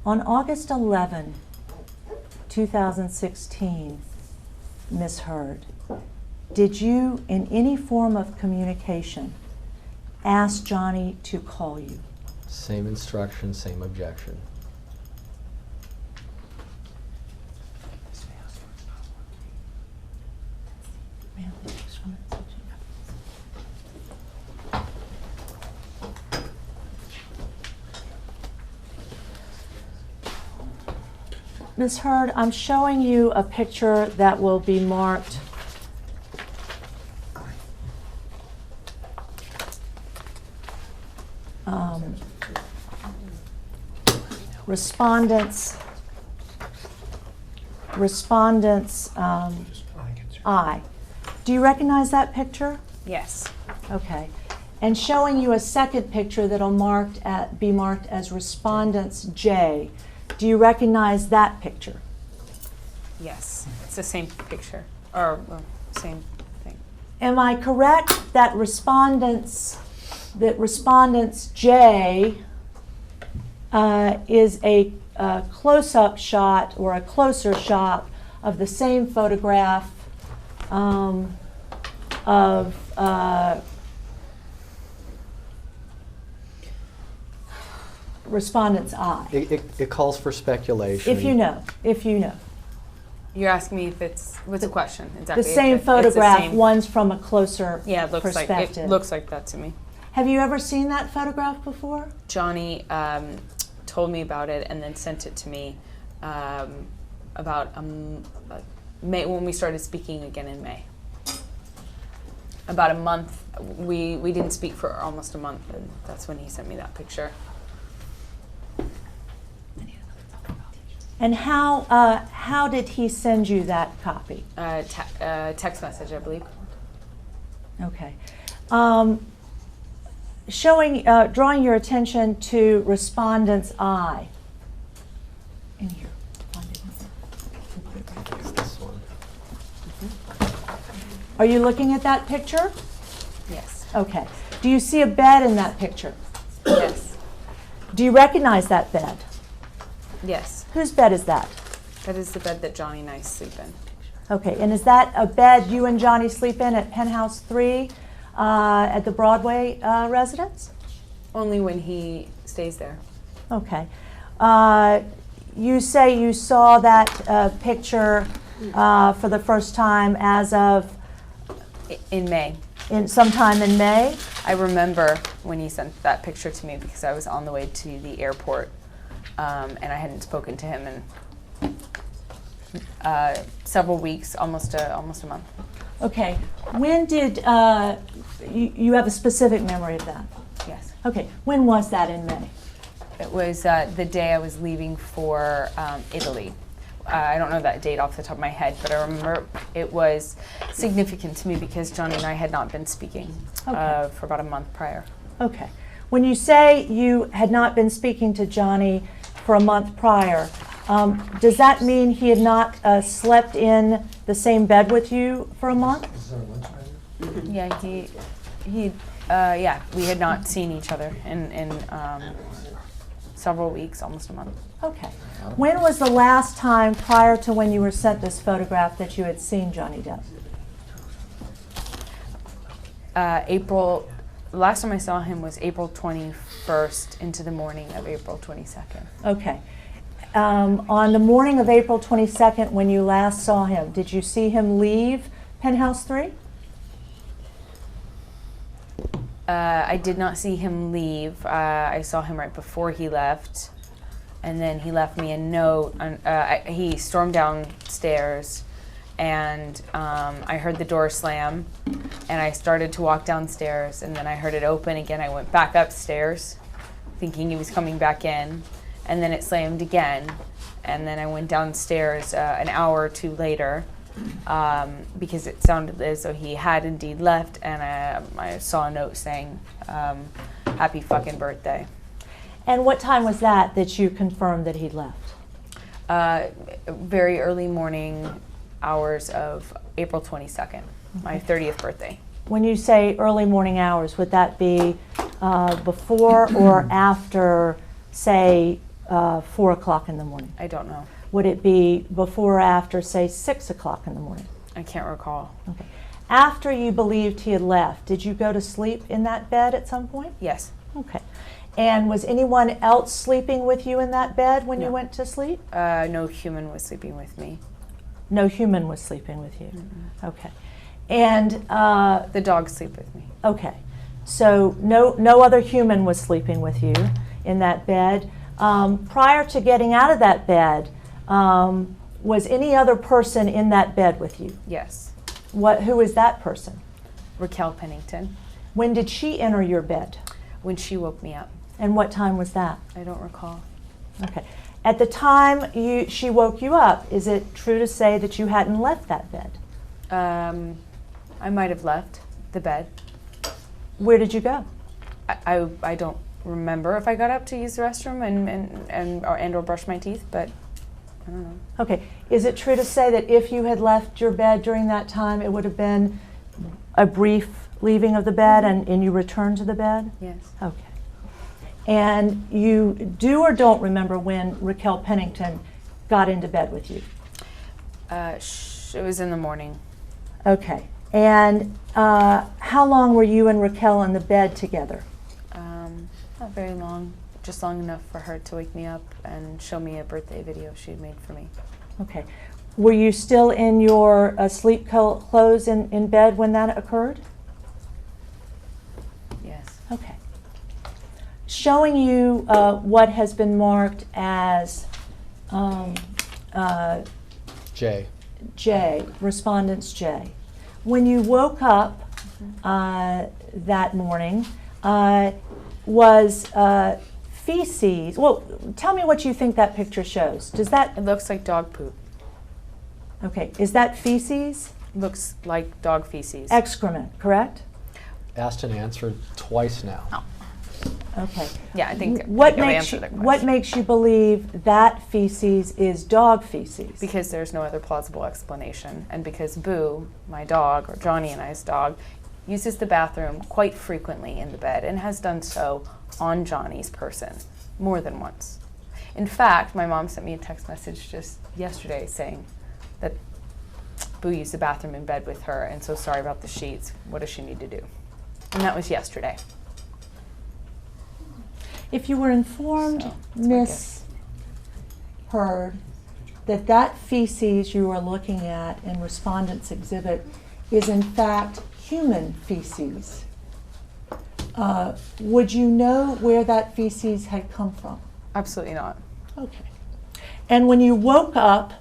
On August 11, 2016, Ms. Heard, did you, in any form of communication, ask Johnny to call you? Same instruction, same objection. Ms. Heard, I'm showing you a picture that will be marked respondents I. Do you recognize that picture? Yes. Okay. And showing you a second picture that'll be marked as respondents J. Do you recognize that picture? Yes. It's the same picture, or well, same thing. Am I correct that respondents J is a close-up shot or a closer shot of the same photograph of respondents I? It calls for speculation. If you know. You're asking me if it's, what's the question exactly? The same It's photograph, the same, one's from a closer yeah, it looks perspective. like it looks like that to me. Have you ever seen that photograph before? Johnny told me about it and then sent it to me about May, when we started speaking again in May. About a month, we didn't speak for almost a month, and that's when he sent me that picture. And how did he send you that copy? Text message, I believe. Okay. Drawing your attention to respondents I. In here. Find it. It's this one. Are you looking at that picture? Yes. Okay. Do you see a bed in that picture? Yes. Do you recognize that bed? Yes. Whose bed is that? That is the bed that Johnny and I sleep in. Okay, and is that a bed you and Johnny sleep in at Penthouse 3 at the Broadway residence? Only when he stays there. Okay. You say you saw that picture for the first time as of? In May. Sometime in May? I remember when he sent that picture to me because I was on the way to the airport and I hadn't spoken to him in several weeks, almost a month. Okay. When did you have a specific memory of that? Yes. Okay. When was that in May? It was the day I was leaving for Italy. I don't know that date off the top of my head, but I remember it was significant to me because Johnny and I had not been speaking for about a month prior. Okay. When you say you had not been speaking to Johnny for a month prior, does that mean he had not slept in the same bed with you for a month? Yeah, we had not seen each other in several weeks, almost a month. Okay. When was the last time prior to when you were sent this photograph that you had seen Johnny Depp? April last time I saw him was April 21st into the morning of April 22nd. Okay. On the morning of April 22nd, when you last saw him, did you see him leave Penthouse 3? I did not see him leave. I saw him right before he left, and then he left me a note. He stormed downstairs, and I heard the door slam, and I started to walk downstairs, and then I heard it open again. I went back upstairs, thinking he was coming back in, and then it slammed again, and then I went downstairs an hour or two later, because it sounded as though he had indeed left, and I saw a note saying, happy fucking birthday. And what time was that you confirmed that he'd left? Very early morning hours of April 22nd, my 30th birthday. When you say early morning hours, would that be before or after, say, 4 o'clock in the morning? I don't know. Would it be before or after, say, 6 o'clock in the morning? I can't recall. Okay. After you believed he had left, did you go to sleep in that bed at some point? Yes. Okay. And was anyone else sleeping with you in that bed when you went to sleep? No human was sleeping with me. No human was sleeping with you. Okay. And the dogs sleep with me. okay. So no other human was sleeping with you in that bed. Prior to getting out of that bed, was any other person in that bed with you? Yes. Who is that person? Raquel Pennington. When did she enter your bed? When she woke me up. And what time was that? I don't recall. Okay. At the time she woke you up, is it true to say that you hadn't left that bed? I might have left the bed. Where did you go? I don't remember if I got up to use the restroom and or brush my teeth, but I don't know. Okay. Is it true to say that if you had left your bed during that time, it would have been a brief leaving of the bed and you returned to the bed? Yes. Okay. And you do or don't remember when Raquel Pennington got into bed with you? It was in the morning. Okay. And how long were you and Raquel in the bed together? Not very long, just long enough for her to wake me up and show me a birthday video she'd made for me. Okay. Were you still in your sleep clothes in bed when that occurred? Yes. Okay. Showing you what has been marked as J, respondents J. When you woke up that morning, was feces, well, tell me what you think that picture shows. Does that, It looks like dog poop. okay, is that feces? Looks like dog feces. Excrement, correct? Asked and answered twice now. Okay. Yeah, I think What I makes answered you, the question. what makes you believe that feces is dog feces? Because there's no other plausible explanation, and because Boo, my dog, or Johnny and I's dog, uses the bathroom quite frequently in the bed and has done so on Johnny's person more than once. In fact, my mom sent me a text message just yesterday saying that Boo used the bathroom in bed with her and so sorry about the sheets. What does she need to do? And that was yesterday. If you were informed, So, that's my Miss Heard, that feces you are looking at in Respondent's Exhibit is in fact human feces, would you know where that feces had come from? Absolutely not. Okay. And when you woke up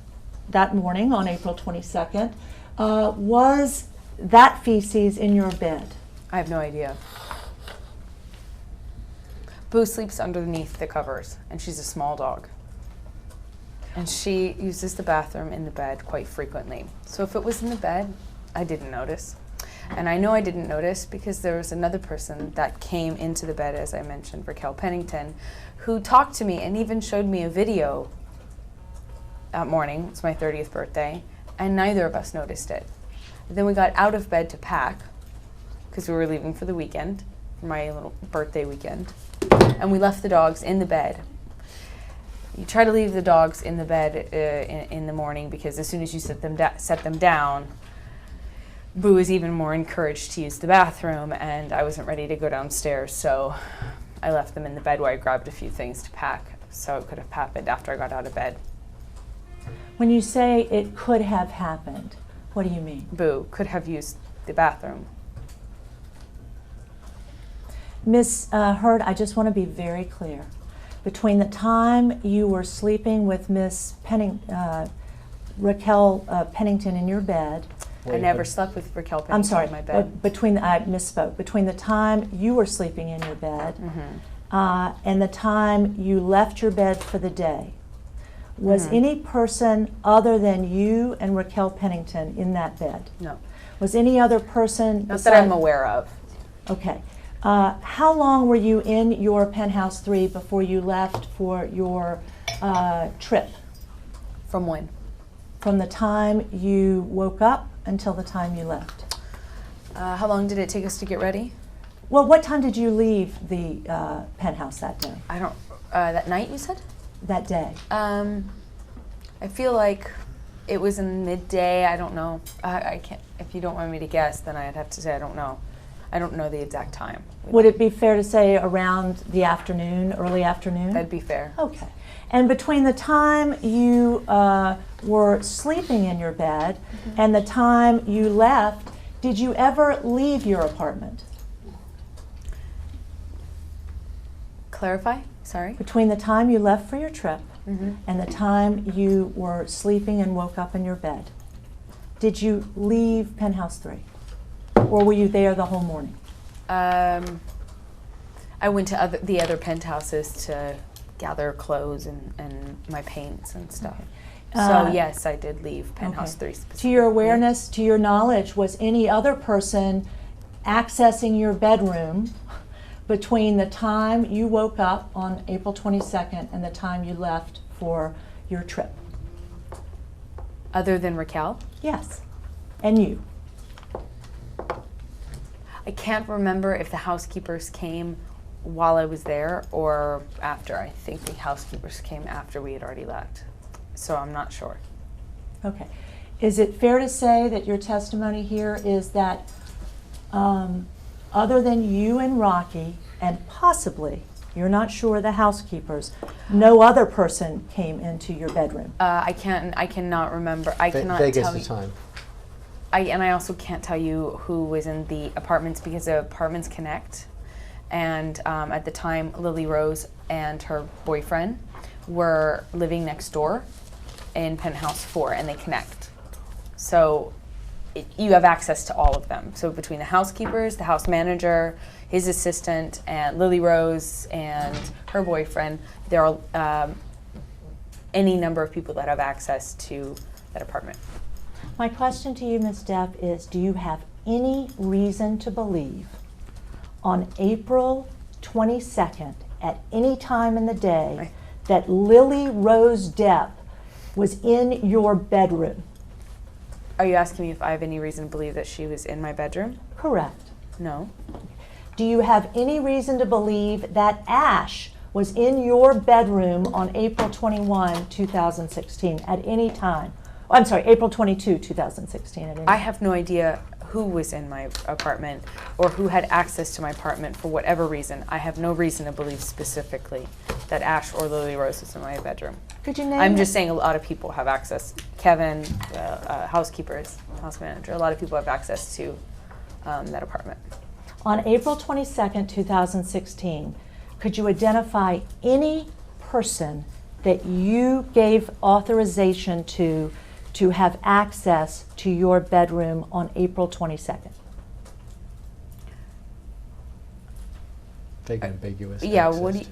that morning on April 22nd, was that feces in your bed? I have no idea. Boo sleeps underneath the covers, and she's a small dog. And she uses the bathroom in the bed quite frequently. So if it was in the bed, I didn't notice. And I know I didn't notice because there was another person that came into the bed, as I mentioned, Raquel Pennington, who talked to me and even showed me a video that morning. It's my 30th birthday, and neither of us noticed it. Then we got out of bed to pack because we were leaving for the weekend, for my little birthday weekend, and we left the dogs in the bed. You try to leave the dogs in the bed in the morning because as soon as you set them down, Boo was even more encouraged to use the bathroom, and I wasn't ready to go downstairs, so I left them in the bed where I grabbed a few things to pack, so it could have happened after I got out of bed. When you say it could have happened, what do you mean? Boo could have used the bathroom. Ms. Hurd, I just want to be very clear. Between the time you were sleeping with Miss Raquel Pennington in your bed, I never slept with Raquel Pennington I'm sorry, in my bed. I misspoke. Between the time you were sleeping in your bed and the time you left your bed for the day, was any person other than you and Raquel Pennington in that bed? No. Was any other person? Not that I'm aware of. Okay. How long were you in your penthouse 3 before you left for your trip? From when? From the time you woke up until the time you left. How long did it take us to get ready? Well, what time did you leave the penthouse that day? I don't, that night you said? That day. I feel like it was in midday. I don't know. I can't, if you don't want me to guess, then I'd have to say I don't know. I don't know the exact time. Would it be fair to say around the afternoon, early afternoon? That'd be fair. Okay. And between the time you were sleeping in your bed and the time you left, did you ever leave your apartment? Clarify? Sorry? Between the time you left for your trip and the time you were sleeping and woke up in your bed, did you leave Penthouse 3? Or were you there the whole morning? I went to the other penthouses to gather clothes and my paints and stuff. So yes, I did leave Penthouse 3 specifically. To your awareness, to your knowledge, was any other person accessing your bedroom between the time you woke up on April 22nd and the time you left for your trip? Other than Raquel? Yes. And you? I can't remember if the housekeepers came while I was there or after. I think the housekeepers came after we had already left. So I'm not sure. Okay. Is it fair to say that your testimony here is that other than you and Rocky, and possibly, you're not sure, the housekeepers, no other person came into your bedroom? I cannot remember. I cannot Vegas tell the you. time. And I also can't tell you who was in the apartments because the apartments connect. And at the time, Lily Rose and her boyfriend were living next door in Penthouse 4, and they connect. So you have access to all of them. So between the housekeepers, the house manager, his assistant, and Lily Rose and her boyfriend, there are any number of people that have access to that apartment. My question to you, Ms. Depp, is do you have any reason to believe on April 22nd, at any time in the day, that Lily Rose Depp was in your bedroom? Are you asking me if I have any reason to believe that she was in my bedroom? Correct. No. Do you have any reason to believe that Ash was in your bedroom on April 21, 2016, at any time? I'm sorry, April 22, 2016. At any I time. have no idea who was in my apartment or who had access to my apartment for whatever reason. I have no reason to believe specifically that Ash or Lily Rose was in my bedroom. Could you name I'm just saying a lot of people have access. Kevin, housekeepers, house manager, a lot of people have access to that apartment. On April 22nd, 2016, could you identify any person that you gave authorization to have access to your bedroom on April 22nd? Vague and ambiguous. Yeah, access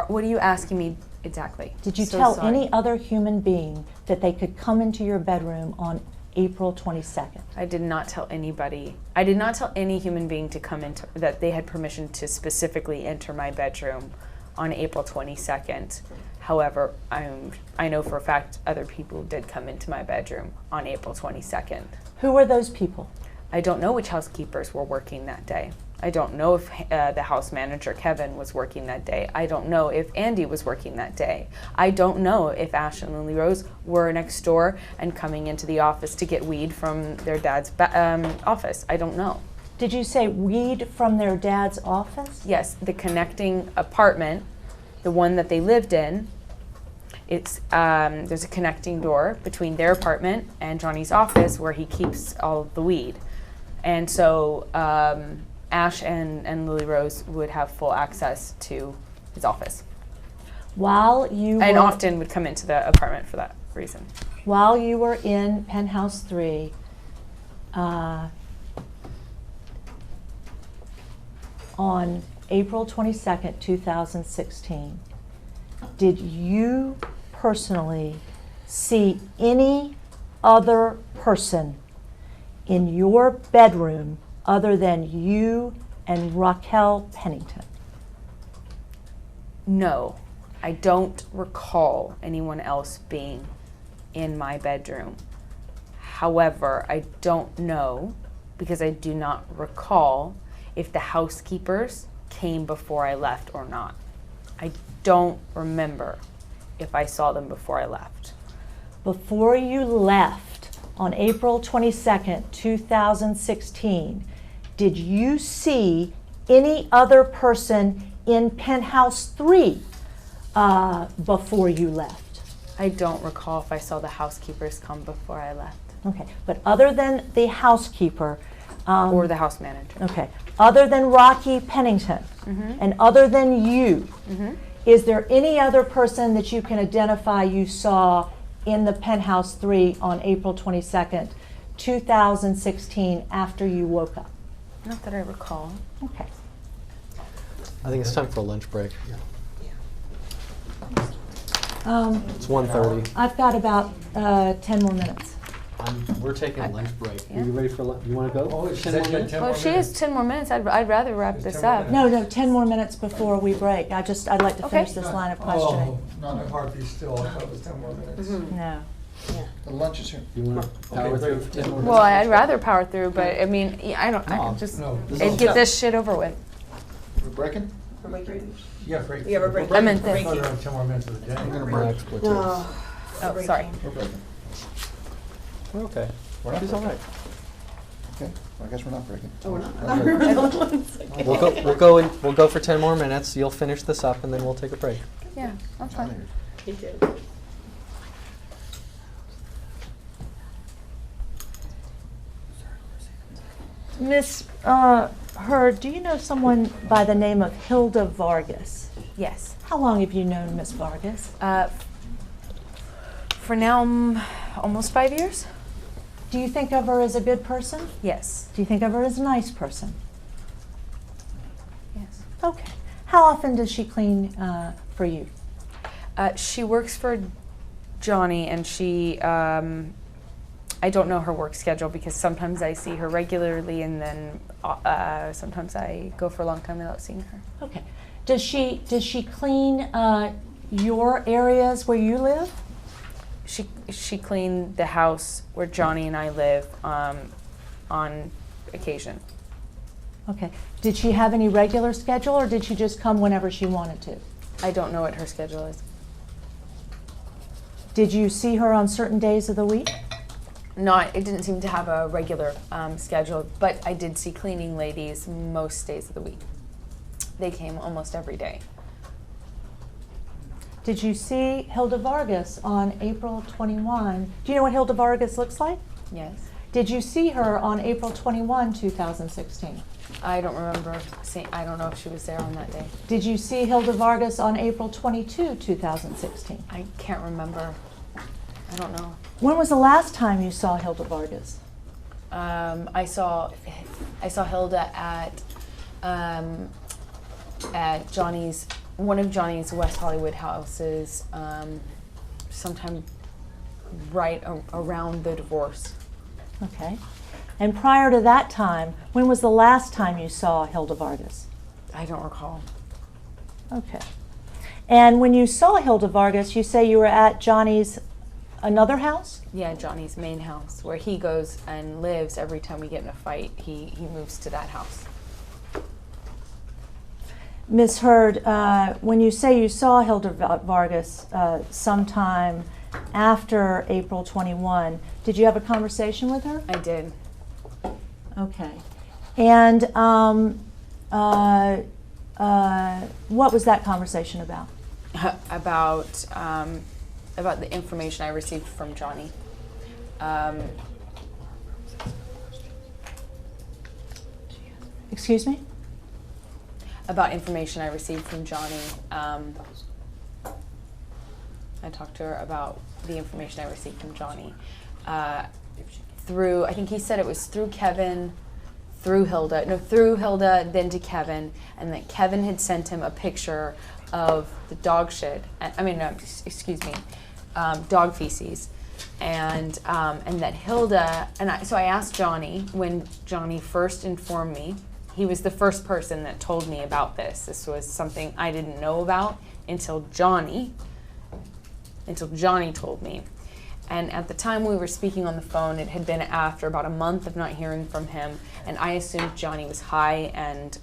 what are you asking me exactly? Did you So tell sorry. any other human being that they could come into your bedroom on April 22nd? I did not tell anybody. I did not tell any human being to come into, that they had permission to specifically enter my bedroom on April 22nd. However, I know for a fact other people did come into my bedroom on April 22nd. Who were those people? I don't know which housekeepers were working that day. I don't know if the house manager, Kevin, was working that day. I don't know if Andy was working that day. I don't know if Ash and Lily Rose were next door and coming into the office to get weed from their dad's office. I don't know. Did you say weed from their dad's office? Yes, the connecting apartment, the one that they lived in, it's there's a connecting door between their apartment and Johnny's office where he keeps all of the weed. And so Ash and Lily Rose would have full access to his office. While you And were, often would come into the apartment for that reason. while you were in penthouse 3, on April 22nd, 2016, did you personally see any other person in your bedroom other than you and Raquel Pennington? No, I don't recall anyone else being in my bedroom. However, I don't know, because I do not recall, if the housekeepers came before I left or not. I don't remember if I saw them before I left. Before you left on April 22nd, 2016, did you see any other person in penthouse 3 before you left? I don't recall if I saw the housekeepers come before I left. Okay, but other than the housekeeper, Or the house manager. okay, other than Rocky Pennington and other than you, is there any other person that you can identify you saw in the penthouse 3 on April 22nd, 2016 after you woke up? Not that I recall. Okay. I think it's time for a lunch break. It's 1:30. I've got about 10 more minutes. We're taking a lunch break. Yeah. Are you ready for lunch? You want to go? Oh, 10 more minutes? Well, if she has 10 more minutes, I'd rather wrap this 10 more up. minutes. No, 10 more minutes before we break. I'd like to finish this line of questioning. Oh, my heart beats still. I thought it was 10 more minutes. No. The lunch is here. You want to power through for 10 more minutes? Well, I'd rather power through, but I mean, I No, can just No. and get this shit over with. We're breaking? Yeah, great. Yeah, we're breaking. I meant I this. thought there were 10 more minutes of the day. We're gonna break. Next, No. Oh, sorry. We're breaking. We're okay. We're not She's all breaking. right. Okay, well, I guess we're not breaking. Oh, we're not. Okay. We'll go for 10 more minutes. You'll finish this up, and then we'll take a break. Yeah, that's Out of fine. here. He did. Miss Hurd, do you know someone by the name of Hilda Vargas? Yes. How long have you known Miss Vargas? For now, almost 5 years. Do you think of her as a good person? Yes. Do you think of her as a nice person? Yes. Okay. How often does she clean for you? She works for Johnny, and she. I don't know her work schedule because sometimes I see her regularly, and then sometimes I go for a long time without seeing her. Okay. Does she clean your areas where you live? She cleaned the house where Johnny and I live on occasion. Okay. Did she have any regular schedule, or did she just come whenever she wanted to? I don't know what her schedule is. Did you see her on certain days of the week? It didn't seem to have a regular schedule, but I did see cleaning ladies most days of the week. They came almost every day. Did you see Hilda Vargas on April 21? Do you know what Hilda Vargas looks like? Yes. Did you see her on April 21, 2016? I don't remember seeing, I don't know if she was there on that day. Did you see Hilda Vargas on April 22, 2016? I can't remember. I don't know. When was the last time you saw Hilda Vargas? I saw Hilda at Johnny's, one of Johnny's West Hollywood houses, sometime right around the divorce. Okay. And prior to that time, when was the last time you saw Hilda Vargas? I don't recall. Okay. And when you saw Hilda Vargas, you say you were at Johnny's another house? Yeah, Johnny's main house, where he goes and lives every time we get in a fight. He moves to that house. Ms. Hurd, when you say you saw Hilda Vargas sometime after April 21, did you have a conversation with her? I did. Okay. And what was that conversation about? About the information I received from Johnny. Excuse me? About information I received from Johnny. I talked to her about the information I received from Johnny through, I think he said it was through Kevin, through Hilda, then to Kevin, and that Kevin had sent him a picture of the dog shit, dog feces, and that Hilda, so I asked Johnny, when Johnny first informed me, he was the first person that told me about this. This was something I didn't know about until Johnny told me. And at the time we were speaking on the phone, it had been after about a month of not hearing from him, and I assumed Johnny was high and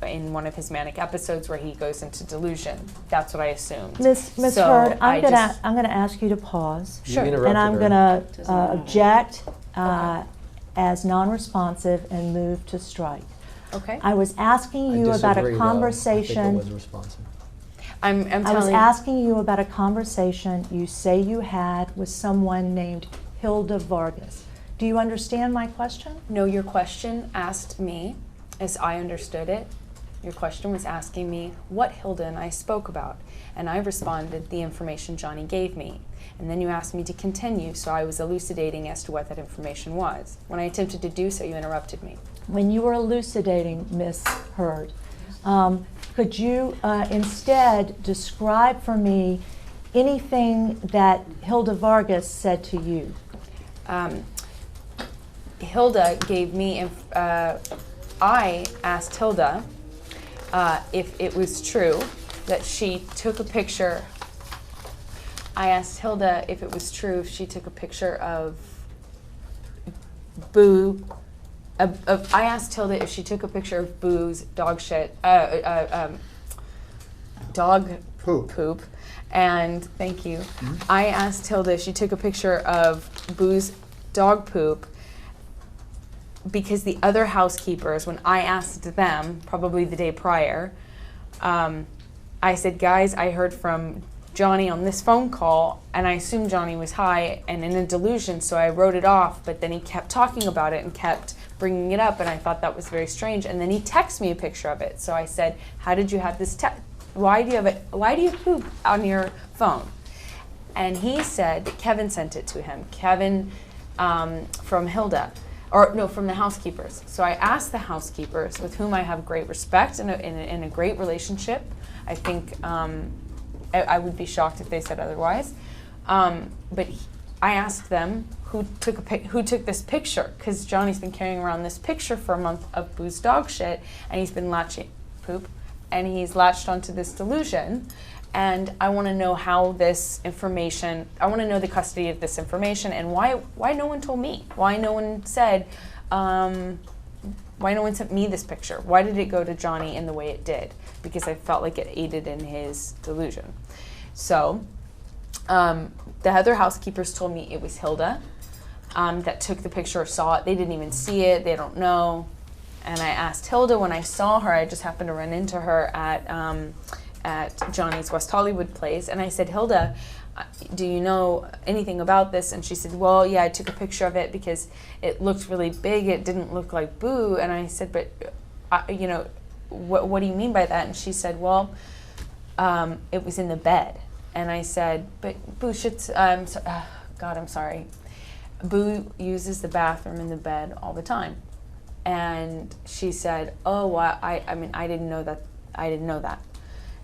in one of his manic episodes where he goes into delusion. That's what I assumed. Miss So Hurd, I I'm gonna ask you to pause. Sure. And I'm gonna object as non-responsive and move to strike. Okay. I was asking you about a conversation. I'm I was telling asking you about a conversation you say you had with someone named Hilda Vargas. Do you understand my question? No, your question asked me, as I understood it, your question was asking me what Hilda and I spoke about. And I responded the information Johnny gave me. And then you asked me to continue, so I was elucidating as to what that information was. When I attempted to do so, you interrupted me. When you were elucidating, Miss Hurd, could you instead describe for me anything that Hilda Vargas said to you? Hilda gave me, I asked Hilda if it was true that she took a picture. I asked Hilda if it was true if she took a picture of Boo. I asked Hilda if she took a picture of Boo's dog shit, dog poop, and thank you. I asked Hilda if she took a picture of Boo's dog poop because the other housekeepers, when I asked them, probably the day prior, I said, guys, I heard from Johnny on this phone call, and I assumed Johnny was high and in a delusion, so I wrote it off, but then he kept talking about it and kept bringing it up, and I thought that was very strange, and then he texted me a picture of it. So I said, how did you have this why do you have it? Why do you poop on your phone? And he said that Kevin sent it to him. Kevin from Hilda, or no, from the housekeepers. So I asked the housekeepers, with whom I have great respect and a great relationship. I think I would be shocked if they said otherwise. But I asked them who took this picture, because Johnny's been carrying around this picture for a month of Boo's dog shit, and he's been he's latched onto this delusion. And I want to know how this information, I want to know the custody of this information, and why no one told me? Why no one said, why no one sent me this picture? Why did it go to Johnny in the way it did? Because I felt like it aided in his delusion. So the other housekeepers told me it was Hilda that took the picture or saw it. They didn't even see it. They don't know. And I asked Hilda when I saw her. I just happened to run into her at Johnny's West Hollywood place. And I said, Hilda, do you know anything about this? And she said, well, yeah, I took a picture of it because it looked really big. It didn't look like Boo. And I said, but, what do you mean by that? And she said, well, it was in the bed. And I said, but Boo shits, God, I'm sorry. Boo uses the bathroom in the bed all the time. And she said, oh, I didn't know that. I didn't know that.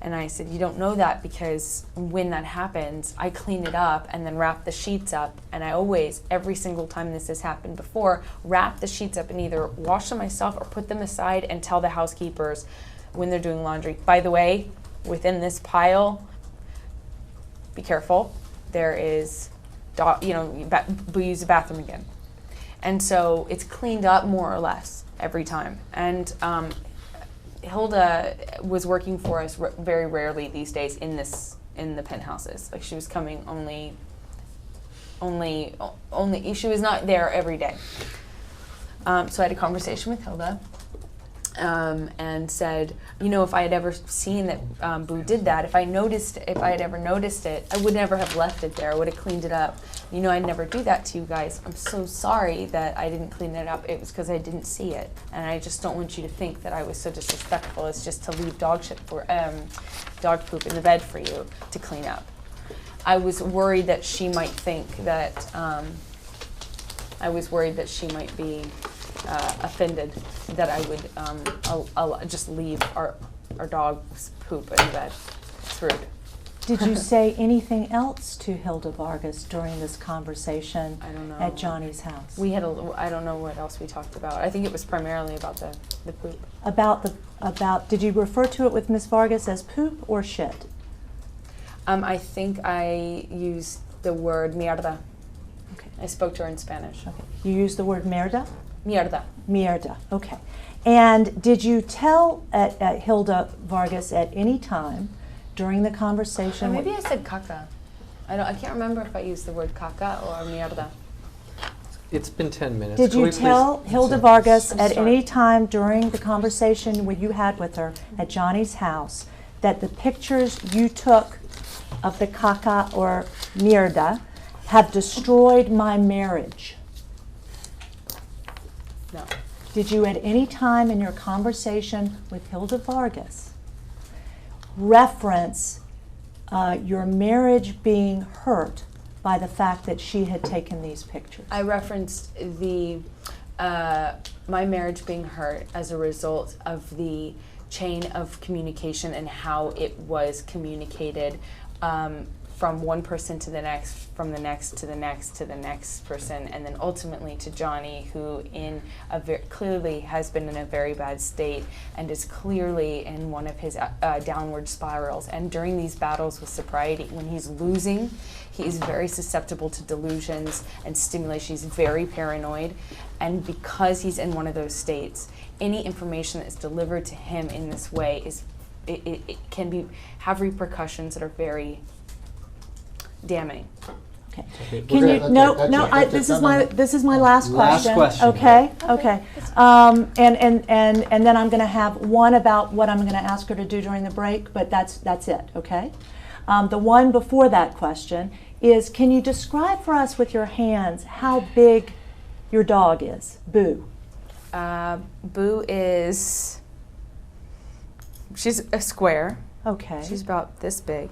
And I said, you don't know that because when that happens, I clean it up and then wrap the sheets up. And I always, every single time this has happened before, wrap the sheets up and either wash them myself or put them aside and tell the housekeepers when they're doing laundry. By the way, within this pile, be careful, there is, Boo use the bathroom again. And so it's cleaned up more or less every time. And Hilda was working for us very rarely these days in the penthouses. Like she was coming only. She was not there every day. So I had a conversation with Hilda. And said, you know, if I had ever seen that Boo did that, if I had ever noticed it, I would never have left it there. I would have cleaned it up. You know, I'd never do that to you guys. I'm so sorry that I didn't clean it up. It was because I didn't see it, and I just don't want you to think that I was so disrespectful as just to leave dog poop in the bed for you to clean up. I was worried that she might think that. I was worried that she might be offended that I would I'll just leave our dog's poop in bed. It's rude. Did you say anything else to Hilda Vargas during this conversation I don't know. at Johnny's house? We had I don't know what else we talked about. I think it was primarily about the poop. Did you refer to it with Miss Vargas as poop or shit? I think I used the word mierda. Okay. I spoke to her in Spanish. Okay. You used the word mierda? Mierda. Mierda, okay. And did you tell Hilda Vargas at any time during the conversation? Maybe I said caca. I can't remember if I used the word caca or mierda. It's been 10 minutes. Did Can you we tell please- Hilda Vargas I'm at sorry. any time during the conversation what you had with her at Johnny's house that the pictures you took of the caca or mierda have destroyed my marriage? No. Did you at any time in your conversation with Hilda Vargas reference your marriage being hurt by the fact that she had taken these pictures? I referenced my marriage being hurt as a result of the chain of communication and how it was communicated from one person to the next, from the next to the next to the next person, and then ultimately to Johnny, who clearly has been in a very bad state and is clearly in one of his downward spirals. And during these battles with sobriety, when he's losing, he is very susceptible to delusions and stimulation. He's very paranoid, and because he's in one of those states, any information that is delivered to him in this way it can have repercussions that are very damning. Okay. Okay, Can we're you, gonna- no, that's no, it. I, That's this it. is No, my, no. this is my last Last question. Okay, okay. And then I'm gonna have one about what I'm gonna ask her to do during the break, but that's it, okay? The one before that question is, can you describe for us with your hands how big your dog is, Boo? Boo is, she's a square. Okay, She's about this big.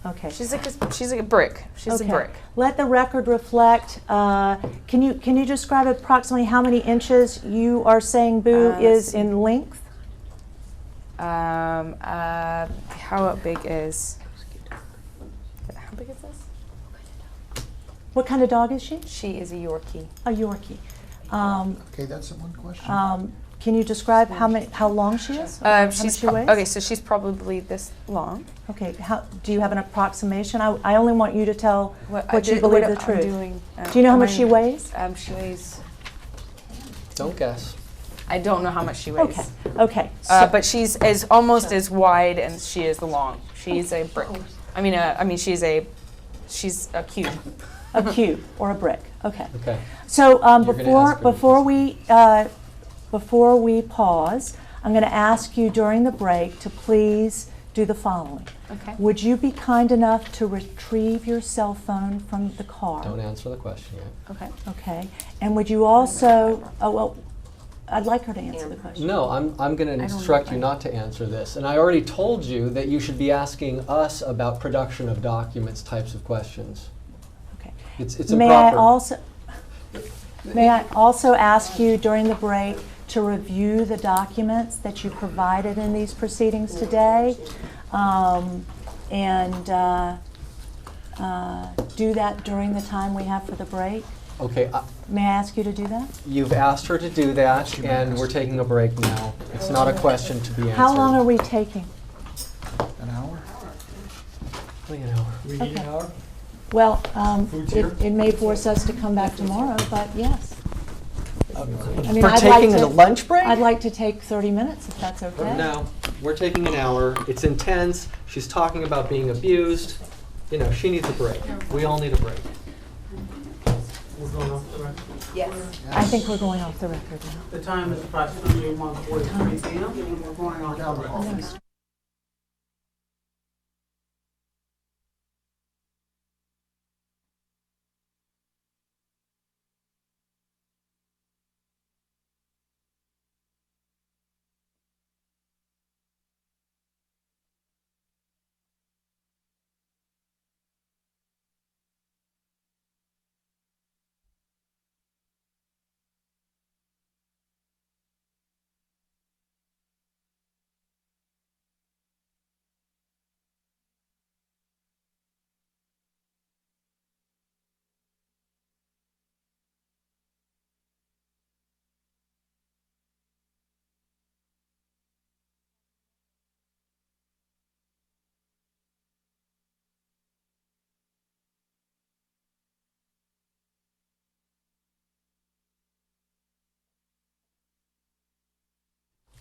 okay. She's like a brick. She's a Okay. brick. Let the record reflect, can you describe approximately how many inches you are saying Boo Let's is see. in length? How big is? How big is this? What kind of dog is she? She is a Yorkie. A Yorkie. Okay, that's the one question. Can you describe how long she is? How much she weighs? Okay, so she's probably this long. Okay, do you have an approximation? I only want you to tell what you did- believe what the I'm truth. doing, Do you know how am much I- she weighs? She weighs. Don't guess. I don't know how much she weighs. Okay. But she's almost as wide as she is long. She's a brick. She's a cube. A cube or a brick. Okay. Okay. So You're gonna ask her before we pause, I'm going to ask you during the break to please do the following. Okay. Would you be kind enough to retrieve your cell phone from the car? Don't answer the question yet. Okay. Okay. And would you also? Oh well, I'd like her to answer the question. No, I'm going to don't instruct know. you not to answer this. And I already told you that you should be asking us about production of documents types of questions. Okay. It's May I improper. also ask you during the break to review the documents that you provided in these proceedings today, and do that during the time we have for the break? Okay, May I ask you to do that? you've asked her to do that, and we're taking a break now. It's not a question to be answered. How long are we taking? An hour? Probably an hour. We need an hour? Well, Food's here? it may force us to come back tomorrow, but yes. I mean, For I'd taking like a lunch break? I'd like to take 30 minutes if that's okay. No, we're taking an hour. It's intense. She's talking about being abused. You know, she needs a break. We all need a break. We're going off the record. I think we're going off the record now. The time is approximately 1:43 p.m. and we're going off the record.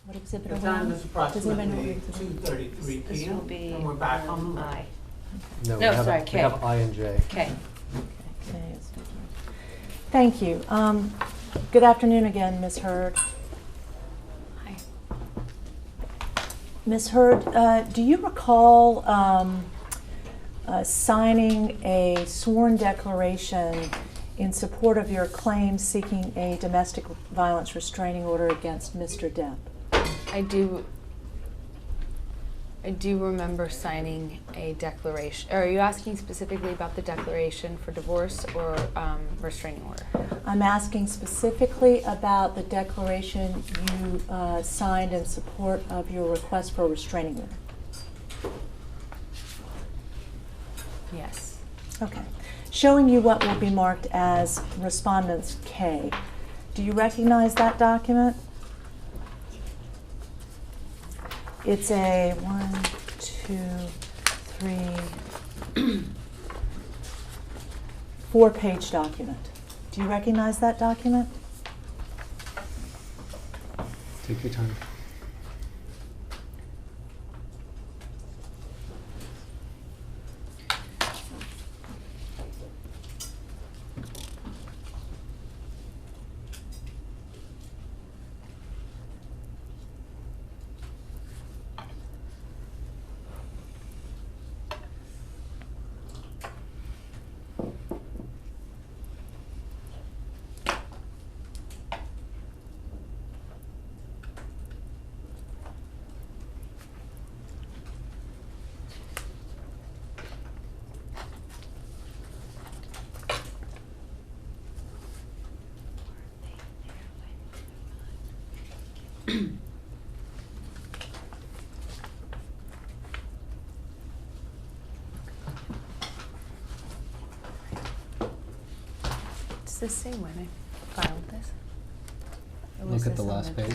What exhibit The are we time on? is Does anybody know what approximately exhibit? 2:33 This will p.m. be and we're back on the record. I. No, No, sorry, K. we have I and J. Okay. Okay, it's different. Thank you. Good afternoon again, Ms. Hurd. Hi. Ms. Hurd, do you recall signing a sworn declaration in support of your claim seeking a domestic violence restraining order against Mr. Depp? I do remember signing a declaration. Are you asking specifically about the declaration for divorce or restraining order? I'm asking specifically about the declaration you signed in support of your request for a restraining order. Yes. Okay. Showing you what will be marked as Respondents K. Do you recognize that document? It's a 1, 2, 3, 4-page document. Do you recognize that document? Take your time. Does this say when I filed this? Or was Look at this the on last page.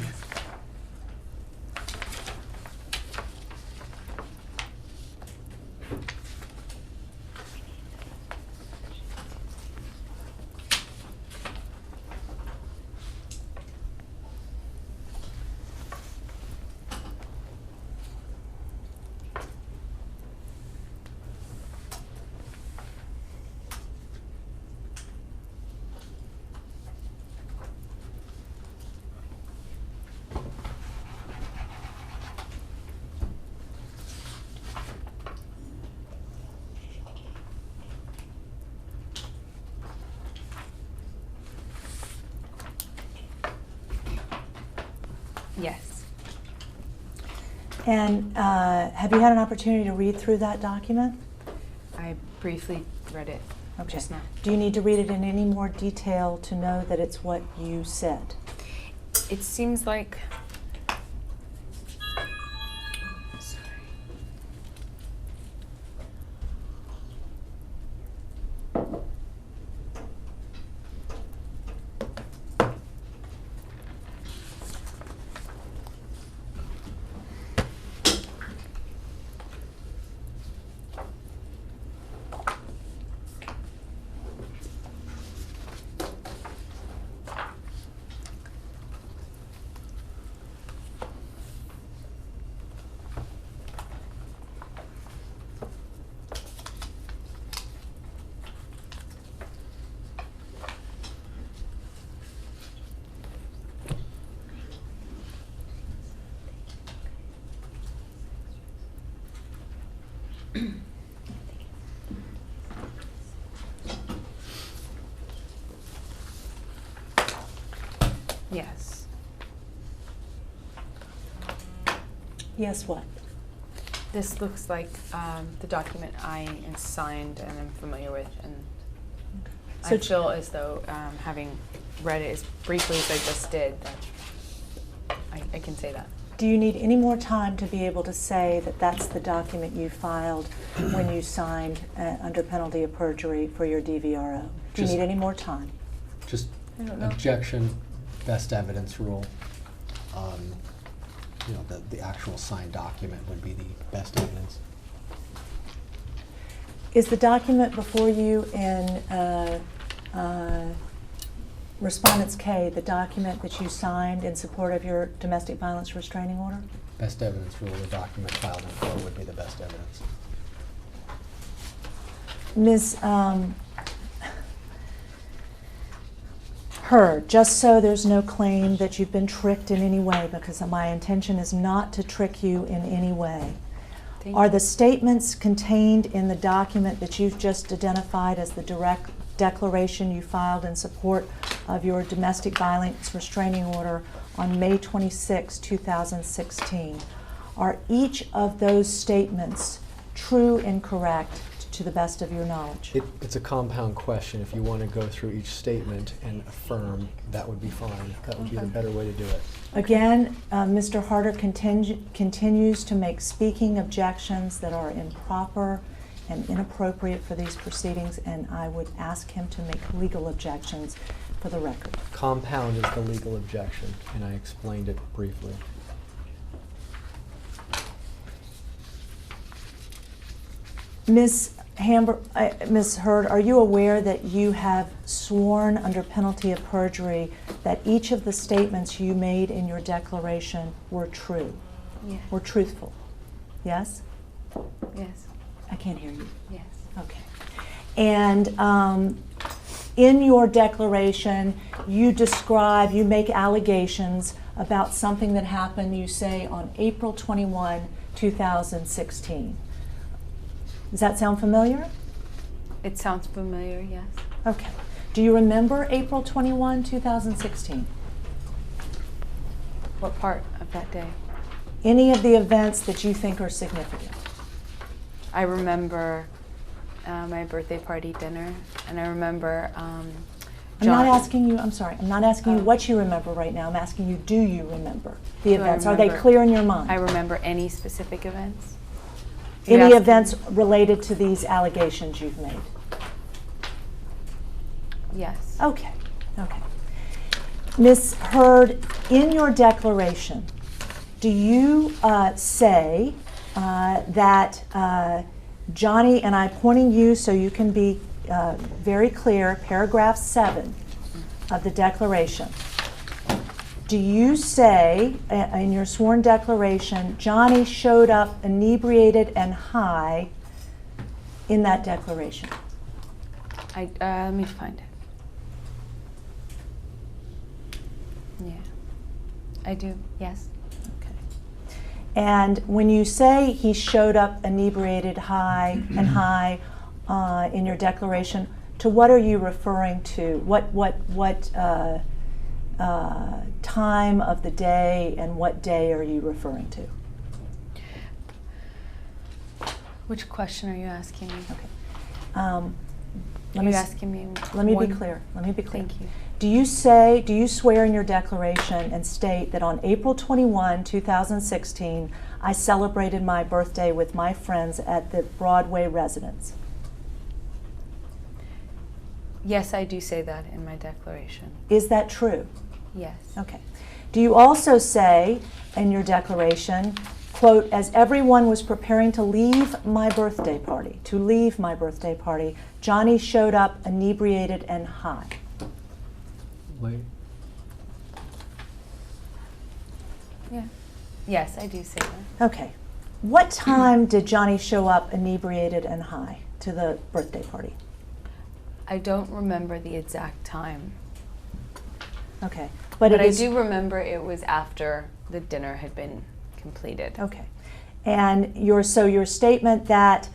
Yes. And have you had an opportunity to read through that document? I briefly read it just now. Do you need to read it in any more detail to know that it's what you said? It seems like. Sorry. Yes. Yes, what? This looks like the document I signed and am familiar with, and So I feel as though, having read it as briefly as I just did, that I can say that. Do you need any more time to be able to say that that's the document you filed when you signed under penalty of perjury for your DVRO? Do you Just- need any more time? Just I don't know. objection, best evidence rule. You know, the actual signed document would be the best evidence. Is the document before you in Respondents K, the document that you signed in support of your domestic violence restraining order? Best evidence rule, the document filed in court would be the best evidence. Ms. Heard, just so there's no claim that you've been tricked in any way, because my intention is not to trick you in any way. Thank Are you. the statements contained in the document that you've just identified as the direct declaration you filed in support of your domestic violence restraining order on May 26, 2016, are each of those statements true and correct to the best of your knowledge? It's a compound question. If you want to go through each statement and affirm, that would be fine. That would be the Okay. better way to do it. Again, Mr. Harder continues to make speaking objections that are improper and inappropriate for these proceedings, and I would ask him to make legal objections for the record. Compound is the legal objection, and I explained it briefly. Ms. Heard, are you aware that you have sworn under penalty of perjury that each of the statements you made in your declaration were true, Yes. were truthful? Yes? Yes. I can't hear you. Yes. Okay. And in your declaration, you make allegations about something that happened, you say, on April 21, 2016. Does that sound familiar? It sounds familiar, yes. Okay. Do you remember April 21, 2016? What part of that day? Any of the events that you think are significant? I remember my birthday party dinner, and I remember I'm not asking you, I'm sorry, I'm not asking you what you remember right now. I'm asking you, do you remember the Do I events? Are they remember- clear in your mind? I remember any specific events. Any You're asking- events related to these allegations you've made? Yes. Okay, okay. Ms. Heard, in your declaration, do you say that Johnny, and I'm pointing you so you can be very clear, paragraph 7 of the declaration. Do you say in your sworn declaration, Johnny showed up inebriated and high in that declaration? Let me find it. Yeah. I do, yes. Okay. And when you say he showed up inebriated high and high in your declaration, to what are you referring to? What time of the day and what day are you referring to? Which question are you asking me? Okay. Are you asking me? Let me be one- clear. Let me be clear. Thank you. Do you swear in your declaration and state that on April 21, 2016, I celebrated my birthday with my friends at the Broadway residence? Yes, I do say that in my declaration. Is that true? Yes. Okay. Do you also say in your declaration, quote, as everyone was preparing to leave my birthday party, Johnny showed up inebriated and high? Wait. Yeah. Yes, I do say that. Okay. What time did Johnny show up inebriated and high to the birthday party? I don't remember the exact time, Okay. but it I is- do remember it was after the dinner had been completed. Okay. And your statement that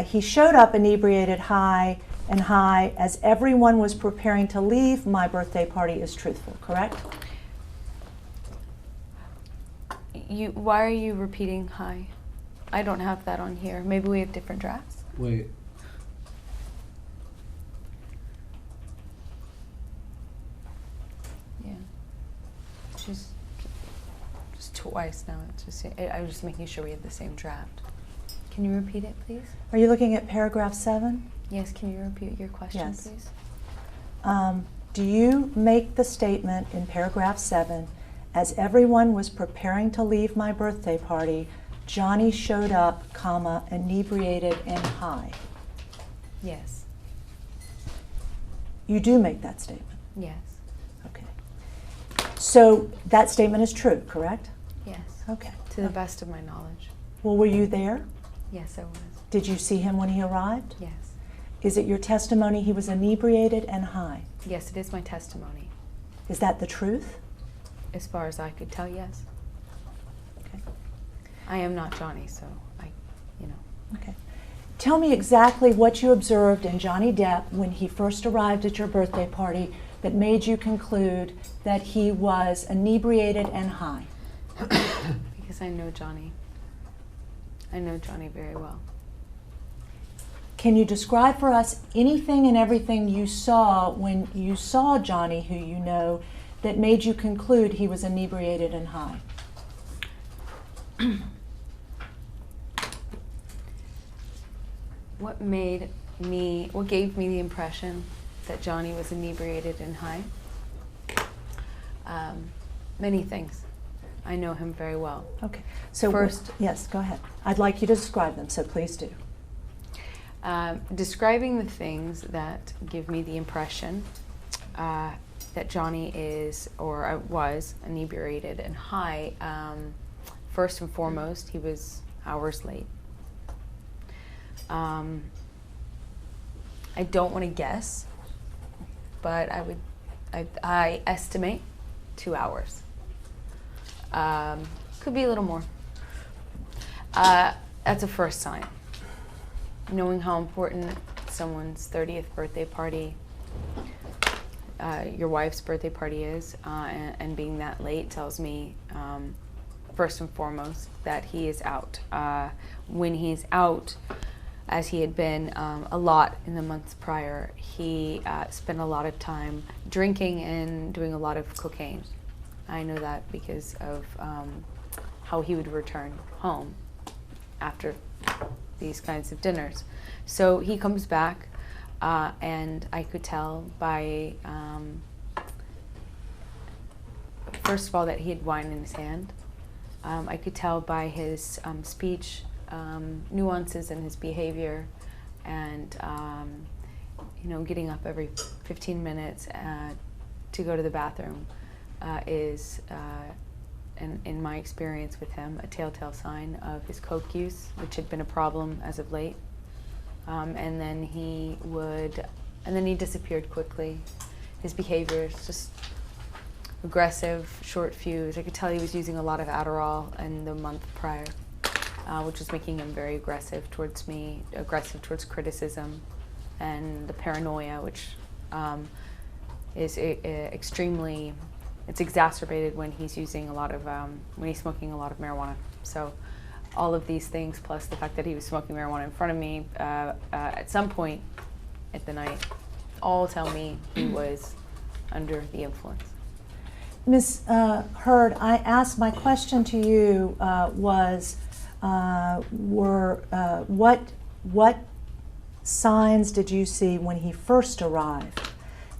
he showed up inebriated high and high as everyone was preparing to leave my birthday party is truthful, correct? Why are you repeating hi? I don't have that on here. Maybe we have different drafts. Wait. Yeah. Just twice now. It's just, I was just making sure we had the same draft. Can you repeat it, please? Are you looking at paragraph 7? Yes, can you repeat your question, Yes. please? Do you make the statement in paragraph 7, as everyone was preparing to leave my birthday party, Johnny showed up, comma, inebriated and high? Yes. You do make that statement? Yes. Okay. So that statement is true, correct? Yes. Okay. To the best of my knowledge. Well, were you there? Yes, I was. Did you see him when he arrived? Yes. Is it your testimony he was inebriated and high? Yes, it is my testimony. Is that the truth? As far as I could tell, yes. Okay. I am not Johnny, so Okay. Tell me exactly what you observed in Johnny Depp when he first arrived at your birthday party that made you conclude that he was inebriated and high. Because I know Johnny. I know Johnny very well. Can you describe for us anything and everything you saw when you saw Johnny, who you know, that made you conclude he was inebriated and high? What gave me the impression that Johnny was inebriated and high? Many things. I know him very well. Okay. So First- yes, go ahead. I'd like you to describe them, so please do. Describing the things that give me the impression that Johnny is or was inebriated and high. First and foremost, he was hours late. I don't want to guess, but I estimate 2 hours. Could be a little more. That's a first sign. Knowing how important someone's 30th birthday party, your wife's birthday party is, and being that late tells me, first and foremost, that he is out. When he's out, as he had been a lot in the months prior, he spent a lot of time drinking and doing a lot of cocaine. I know that because of how he would return home after these kinds of dinners. So he comes back, and I could tell by, first of all, that he had wine in his hand. I could tell by his speech nuances and his behavior, and getting up every 15 minutes to go to the bathroom is, in my experience with him, a telltale sign of his coke use, which had been a problem as of late. And then he disappeared quickly. His behavior is just aggressive, short fuse. I could tell he was using a lot of Adderall in the month prior, which was making him very aggressive towards me, aggressive towards criticism, and the paranoia, which is extremely. It's exacerbated when he's using a lot of, when he's smoking a lot of marijuana. So all of these things, plus the fact that he was smoking marijuana in front of me at some point at the night, all tell me he was under the influence. Ms. Hurd, my question to you was, what signs did you see when he first arrived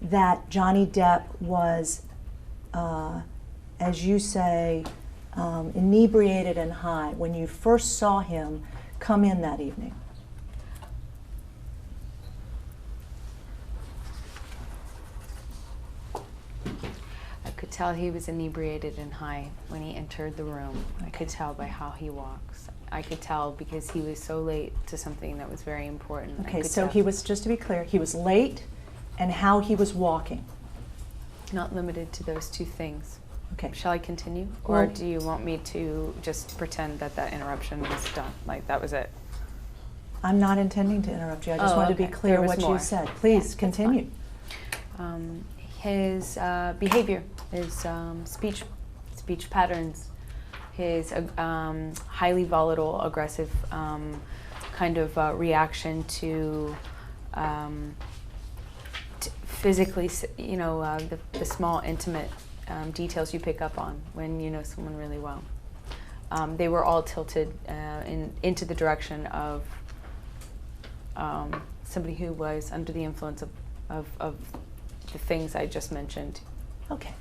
that Johnny Depp was, as you say, inebriated and high when you first saw him come in that evening? I could tell he was inebriated and high when he entered the room. I could tell by how he walks. I could tell because he was so late to something that was very important. Okay, so he was, just to be clear, he was late and how he was walking. Not limited to those two things. Okay. Shall I continue? Or do you want me to just pretend that that interruption was done? Like that was it? I'm not intending to interrupt you. I just wanted to be okay. clear There was what more. you said. Please Yes, continue. His behavior, his speech patterns, his highly volatile, aggressive kind of reaction to physically, the small, intimate details you pick up on when you know someone really well. They were all tilted into the direction of somebody who was under the influence of the things I just mentioned. Okay.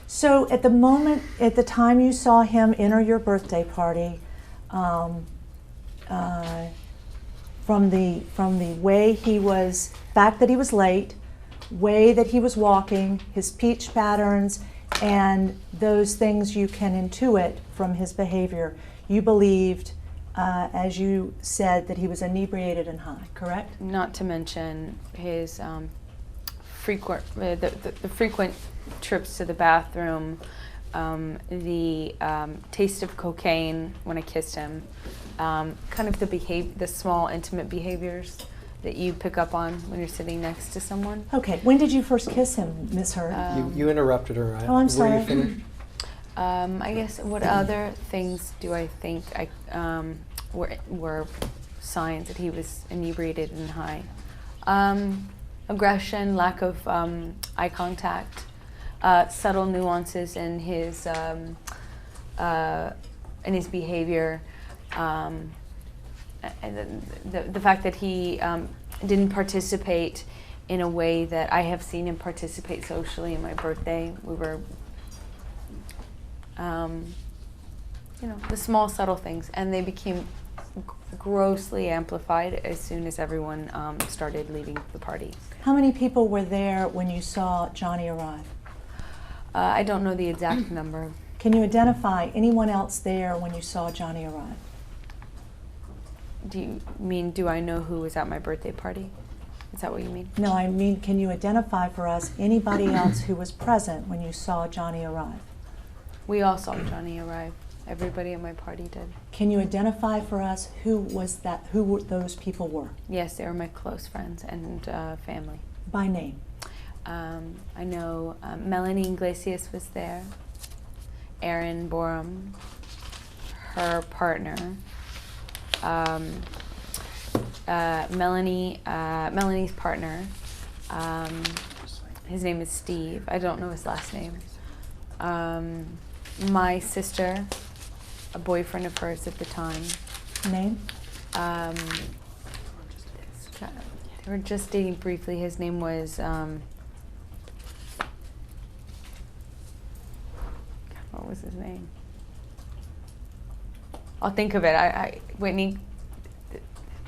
So at the time you saw him enter your birthday party, from the way he was, fact that he was late, way that he was walking, his speech patterns, and those things you can intuit from his behavior, you believed, as you said, that he was inebriated and high, correct? Not to mention his frequent trips to the bathroom, the taste of cocaine when I kissed him, kind of the small intimate behaviors that you pick up on when you're sitting next to someone. Okay, when did you first kiss him, Miss Hurd? You interrupted her. Oh, I'm sorry. Were you finished? I guess what other things do I think were signs that he was inebriated and high? Aggression, lack of eye contact, subtle nuances in his behavior, and the fact that he didn't participate in a way that I have seen him participate socially in my birthday. We were, the small subtle things, and they became grossly amplified as soon as everyone started leaving the party. How many people were there when you saw Johnny arrive? I don't know the exact number. Can you identify anyone else there when you saw Johnny arrive? Do you mean, do I know who was at my birthday party? Is that what you mean? No, I mean, can you identify for us anybody else who was present when you saw Johnny arrive? We all saw Johnny arrive. Everybody at my party did. Can you identify for us who those people were? Yes, they were my close friends and family. By name? I know Melanie Iglesias was there, Erin Borum, her partner, Melanie's partner, his name is Steve, I don't know his last name, my sister, a boyfriend of hers at the time. Name? They were just dating briefly. His name was, what was his name? I'll think of it. Whitney,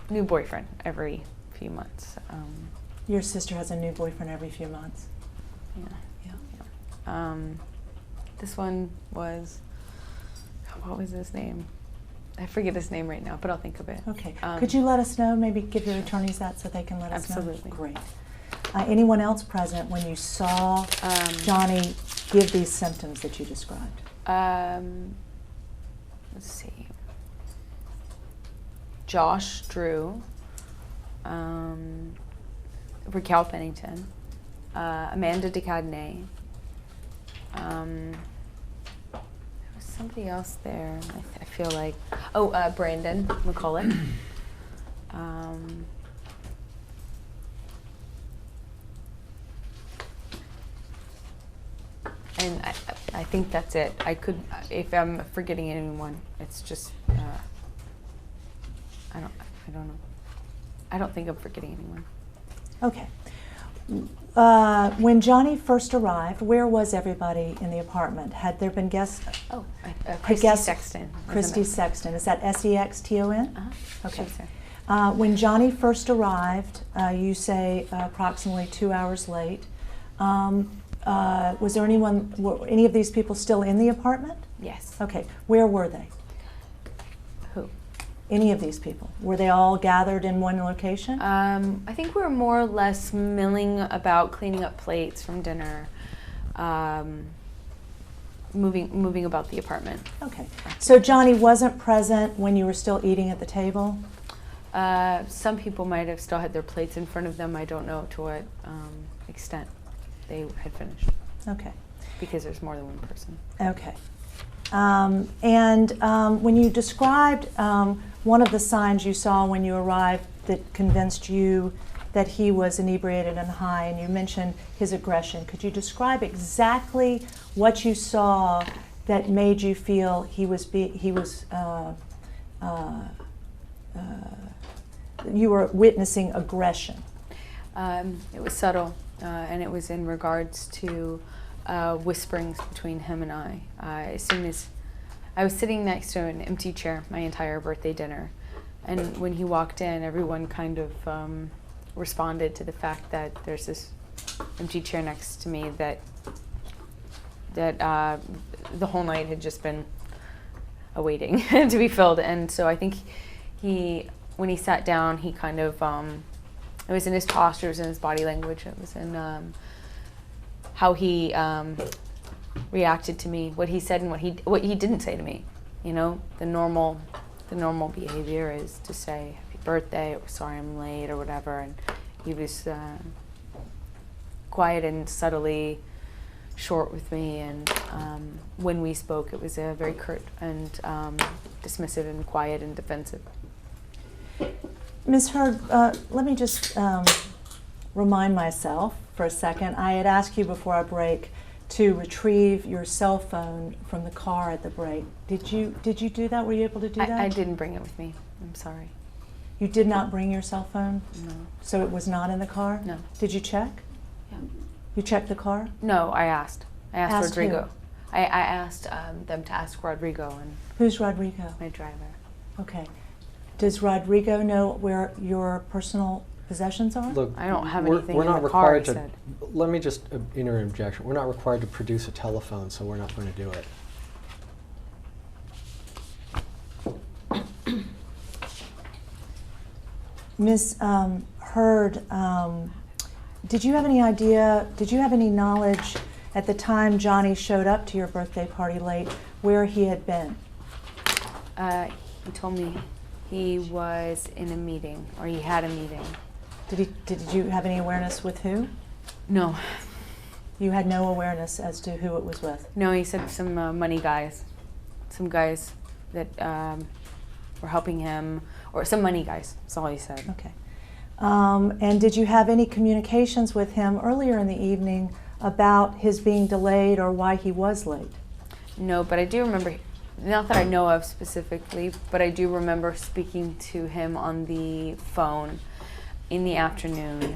new boyfriend every few months. Your sister has a new boyfriend every few months. Yeah. This one was, what was his name? I forget his name right now, but I'll think of it. Okay. Could you let us know, maybe give your attorneys that so they can let us know? Absolutely. Great. Anyone else present when you saw Johnny give these symptoms that you described? Let's see. Josh Drew, Raquel Pennington, Amanda DeCadenet, there was somebody else there, I feel like, Brandon McCulloch. And I think that's it. I could, if I'm forgetting anyone, it's just, I don't know. I don't think I'm forgetting anyone. Okay. When Johnny first arrived, where was everybody in the apartment? Had there been guests? Christy Sexton. Christy Sexton. Is that S-E-X-T-O-N? Uh-huh. Okay. She was there. When Johnny first arrived, you say approximately 2 hours late. Was there were any of these people still in the apartment? Yes. Okay. Where were they? Who? Any of these people? Were they all gathered in one location? I think we were more or less milling about, cleaning up plates from dinner, moving about the apartment. Okay. So Johnny wasn't present when you were still eating at the table? Some people might have still had their plates in front of them. I don't know to what extent they had finished. Okay. Because there's more than one person. Okay. When you described one of the signs you saw when you arrived that convinced you that he was inebriated and high, and you mentioned his aggression, could you describe exactly what you saw that made you feel you were witnessing aggression? It was subtle, and it was in regards to whisperings between him and I. As soon as I was sitting next to an empty chair my entire birthday dinner, and when he walked in, everyone kind of responded to the fact that there's this empty chair next to me that the whole night had just been awaiting to be filled. And so I think when he sat down, he kind of, it was in his posture, it was in his body language, it was in how he reacted to me, what he said and what he didn't say to me. You know, the normal behavior is to say happy birthday or sorry I'm late or whatever, and he was quiet and subtly short with me, and when we spoke it was very curt and dismissive and quiet and defensive. Ms. Hurd, let me just remind myself for a second. I had asked you before our break to retrieve your cell phone from the car at the break. Did you do that? Were you able to do that? I didn't bring it with me. I'm sorry. You did not bring your cell phone? No. So it was not in the car? No. Did you check? Yeah. You checked the car? No, I asked. I asked Asked Rodrigo. who? I asked them to ask Rodrigo, and Who's Rodrigo? my driver. Okay. Does Rodrigo know where your personal possessions are? Look, I don't have we're- anything we're in not the car, required he to. said. Let me just interjection. We're not required to produce a telephone, so we're not going to do it. Ms. Hurd, did you have any idea, did you have any knowledge at the time Johnny showed up to your birthday party late where he had been? He told me he was in a meeting, or he had a meeting. Did you have any awareness with who? No. You had no awareness as to who it was with? No, he said some money guys. Some guys that were helping him, or some money guys, that's all he said. Okay. And did you have any communications with him earlier in the evening about his being delayed or why he was late? No, but I do remember, not that I know of specifically, but I do remember speaking to him on the phone in the afternoon,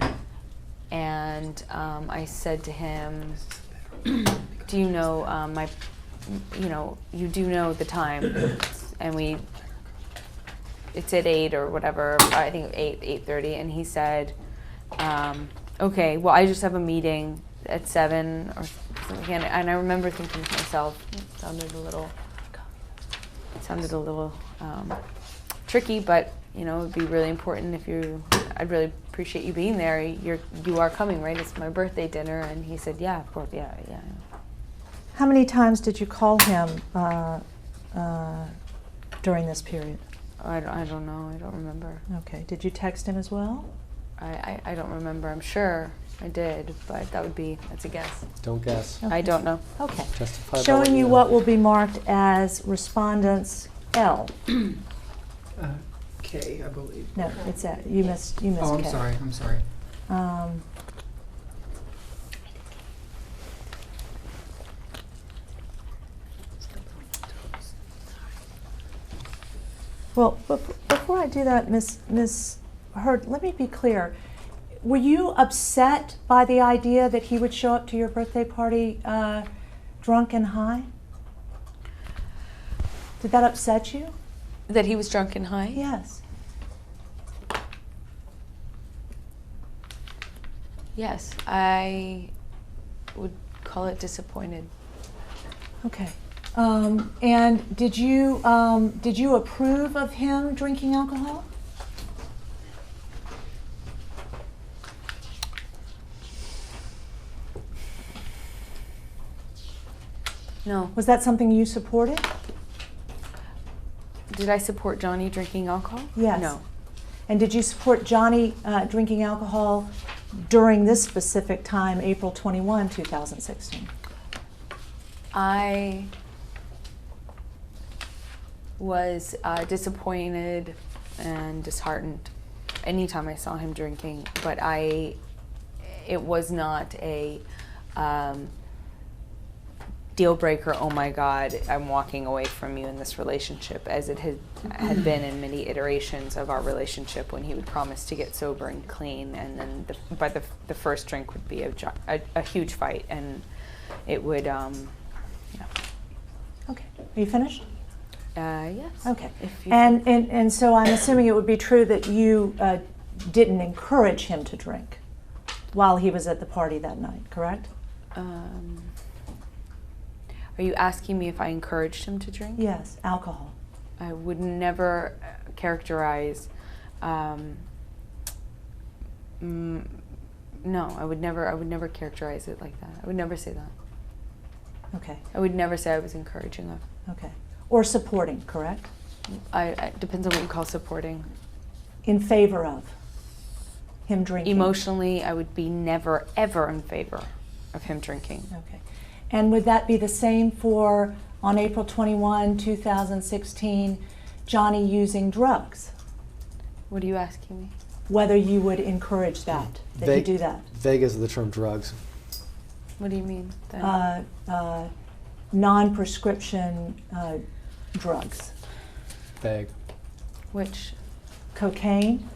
and I said to him, do you know you do know the time, and it's at 8 or whatever, I think 8:30, and he said, okay, well, I just have a meeting at 7 or something, and I remember thinking to myself, it sounded a little tricky, but it would be really important I'd really appreciate you being there. You are coming, right? It's my birthday dinner. And he said, yeah, of course, yeah. How many times did you call him during this period? I don't know. I don't remember. Okay. Did you text him as well? I don't remember. I'm sure I did, but that's a guess. Don't guess. Okay. I don't know. Okay. Justify by Showing you know. what will be marked as respondents L. K, I believe. No, it's A. You missed Oh, I'm K. sorry, I'm sorry. Well, before I do that, Ms. Hurd, let me be clear. Were you upset by the idea that he would show up to your birthday party drunk and high? Did that upset you? That he was drunk and high? Yes. Yes, I would call it disappointed. Okay. And did you approve of him drinking alcohol? No. Was that something you supported? Did I support Johnny drinking alcohol? Yes. No. And did you support Johnny drinking alcohol during this specific time, April 21, 2016? I was disappointed and disheartened anytime I saw him drinking, but it was not a deal breaker, oh my God, I'm walking away from you in this relationship, as it had been in many iterations of our relationship, when he would promise to get sober and clean, and then by the first drink would be a huge fight, and it would, yeah. Okay. Are you finished? Yes. Okay. If you And so I'm assuming it would be true that you didn't encourage him to drink while he was at the party that night, correct? Are you asking me if I encouraged him to drink? Yes, alcohol. I would never characterize. No, I would never characterize it like that. I would never say that. Okay. I would never say I was encouraging of. Okay. Or supporting, correct? It depends on what you call supporting. In favor of him drinking. Emotionally, I would be never, ever in favor of him drinking. Okay. And would that be the same for, on April 21, 2016, Johnny using drugs? What are you asking me? Whether you would encourage that he do that? Vague is the term drugs. What do you mean? Then? Non-prescription drugs. Vague. Which? Cocaine?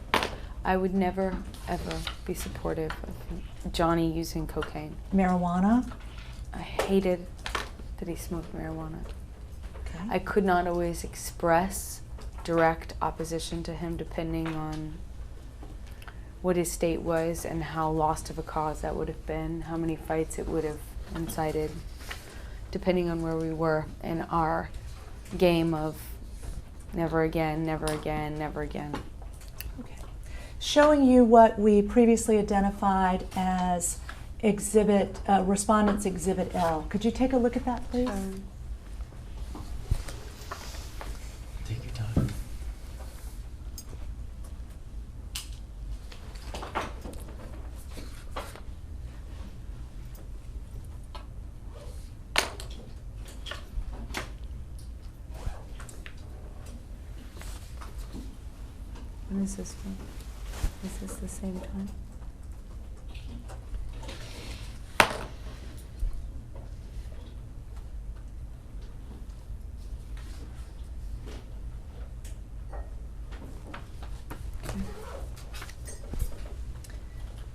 I would never, ever be supportive of Johnny using cocaine. Marijuana? I hated that he smoked marijuana. Okay. I could not always express direct opposition to him, depending on what his state was and how lost of a cause that would have been, how many fights it would have incited, depending on where we were in our game of never again, never again, never again. Okay. Showing you what we previously identified as Respondent's Exhibit L. Could you take a look at that, please? Take your time. When is this one? Is this the same time?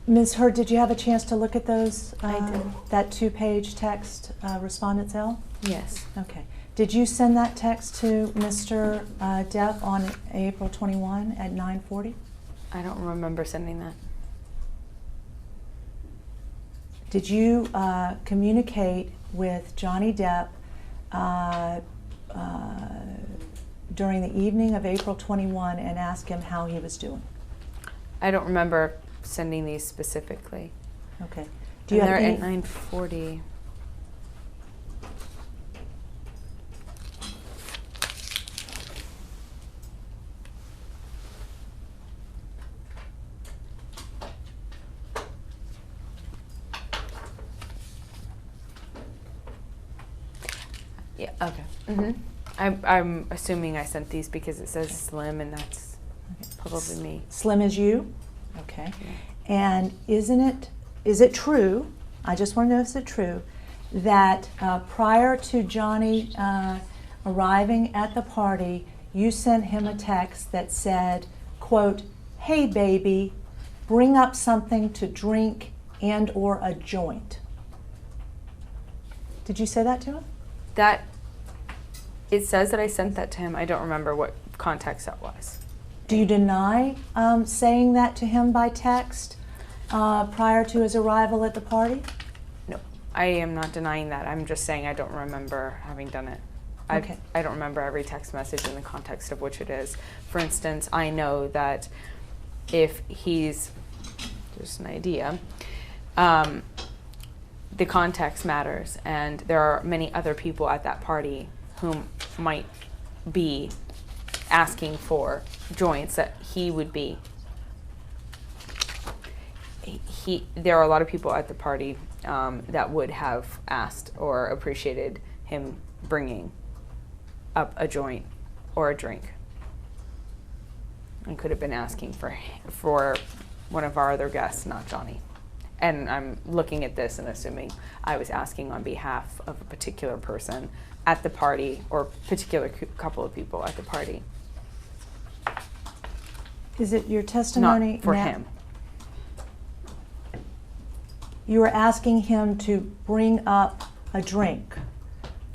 Ms. Hurd, did you have a chance to look at those? I did. That two-page text, Respondent's L? Yes. Okay. Did you send that text to Mr. Depp on April 21 at 9:40? I don't remember sending that. Did you communicate with Johnny Depp during the evening of April 21 and ask him how he was doing? I don't remember sending these specifically. Okay. Do you have any? At 9:40. Yeah. Okay. I'm assuming I sent these because it says Slim, and that's probably me. Slim is you? Okay. And is it true, I just want to know if it's true, that prior to Johnny arriving at the party, you sent him a text that said, quote, "Hey baby, bring up something to drink and or a joint"? Did you say that to him? It says that I sent that to him. I don't remember what context that was. Do you deny saying that to him by text prior to his arrival at the party? No, I am not denying that. I'm just saying I don't remember having done it. Okay. I don't remember every text message in the context of which it is. For instance, I know that if he's, just an idea, the context matters, and there are many other people at that party whom might be asking for joints that he would be. There are a lot of people at the party that would have asked or appreciated him bringing up a joint or a drink. I could have been asking for one of our other guests, not Johnny. And I'm looking at this and assuming I was asking on behalf of a particular person at the party, or particular couple of people at the party. Is it your testimony? Not for now? him. You were asking him to bring up a drink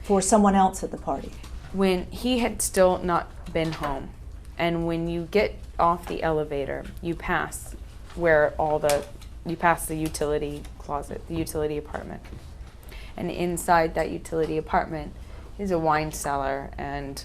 for someone else at the party. When he had still not been home, and when you get off the elevator, you pass you pass the utility closet, the utility apartment. And inside that utility apartment is a wine cellar and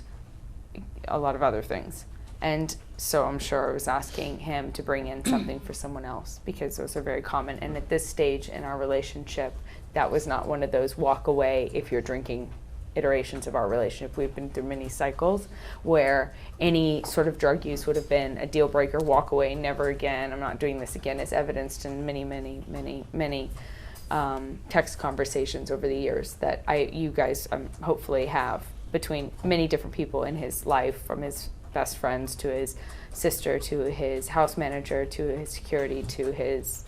a lot of other things. And so I'm sure I was asking him to bring in something for someone else, because those are very common. And at this stage in our relationship, that was not one of those walk away if you're drinking iterations of our relationship. We've been through many cycles where any sort of drug use would have been a deal breaker, walk away, never again, I'm not doing this again, as evidenced in many text conversations over the years that you guys hopefully have between many different people in his life, from his best friends to his sister to his house manager to his security to his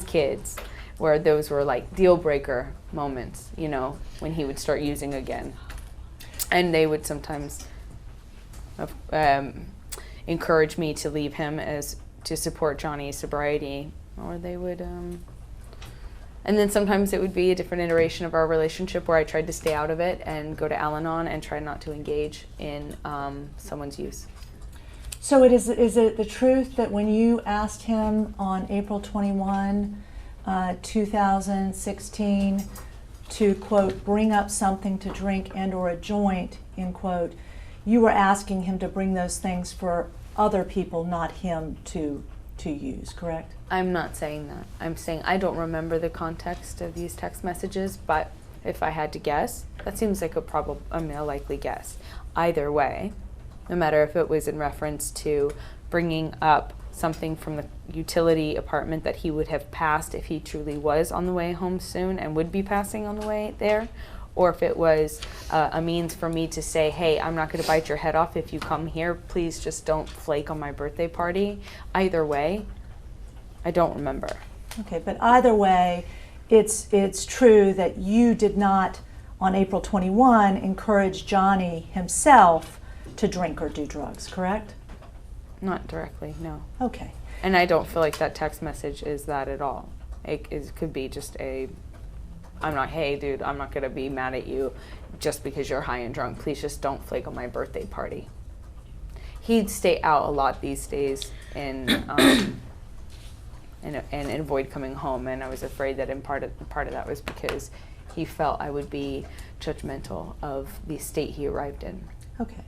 kids, where those were like deal breaker moments, you know, when he would start using again. And they would sometimes encourage me to leave him to support Johnny's sobriety, or they would, and then sometimes it would be a different iteration of our relationship where I tried to stay out of it and go to Al-Anon and try not to engage in someone's use. So is it the truth that when you asked him on April 21, 2016 to, quote, bring up something to drink and or a joint, end quote, you were asking him to bring those things for other people, not him to use, correct? I'm not saying that. I'm saying I don't remember the context of these text messages, but if I had to guess, that seems like a likely guess. Either way, no matter if it was in reference to bringing up something from the utility apartment that he would have passed if he truly was on the way home soon and would be passing on the way there, or if it was a means for me to say, hey, I'm not going to bite your head off if you come here. Please just don't flake on my birthday party. Either way, I don't remember. Okay, but either way, it's true that you did not, on April 21, encourage Johnny himself to drink or do drugs, correct? Not directly, no. Okay. And I don't feel like that text message is that at all. It could be just hey dude, I'm not gonna be mad at you just because you're high and drunk. Please just don't flake on my birthday party. He'd stay out a lot these days and avoid coming home, and I was afraid that in part of that was because he felt I would be judgmental of the state he arrived in. Okay.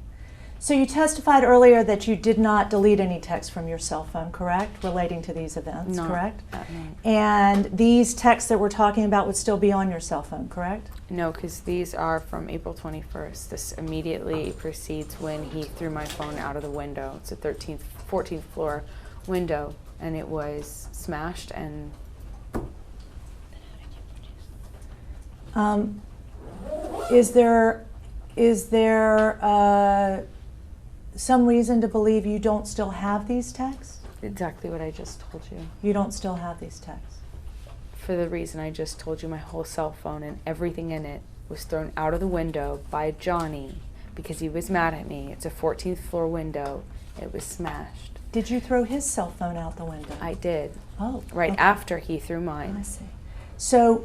So you testified earlier that you did not delete any text from your cell phone, correct, relating to these events, correct? No. And these texts that we're talking about would still be on your cell phone, correct? No, because these are from April 21st. This immediately precedes when he threw my phone out of the window. It's a 14th floor window, and it was smashed and... Is there some reason to believe you don't still have these texts? Exactly what I just told you. You don't still have these texts? For the reason I just told you, my whole cell phone and everything in it was thrown out of the window by Johnny because he was mad at me. It's a 14th floor window. It was smashed. Did you throw his cell phone out the window? I did. Oh. Right okay. after he threw mine. I see. So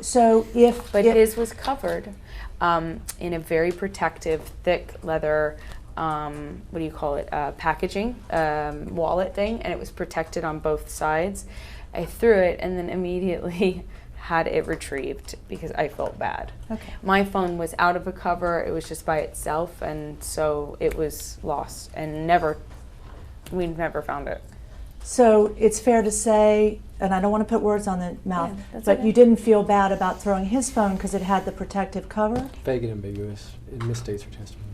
if... But his was covered in a very protective, thick leather, what do you call it, packaging, wallet thing, and it was protected on both sides. I threw it and then immediately had it retrieved because I felt bad. Okay. My phone was out of a cover, it was just by itself, and so it was lost and we never found it. So it's fair to say, and I don't want to put words on the mouth, but okay. you didn't feel bad about throwing his phone because it had the protective cover? Vague and ambiguous. It misstates her testimony.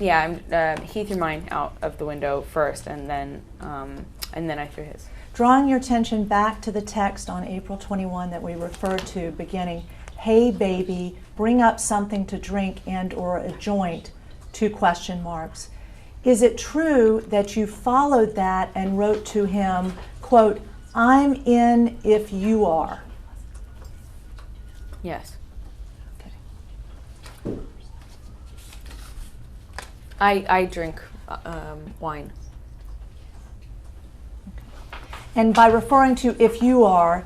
Yeah, he threw mine out of the window first, and then I threw his. Drawing your attention back to the text on April 21 that we referred to beginning, hey baby, bring up something to drink and or a joint 2 question marks. Is it true that you followed that and wrote to him, quote, "I'm in if you are"? Yes. Okay. I drink wine. And by referring to "if you are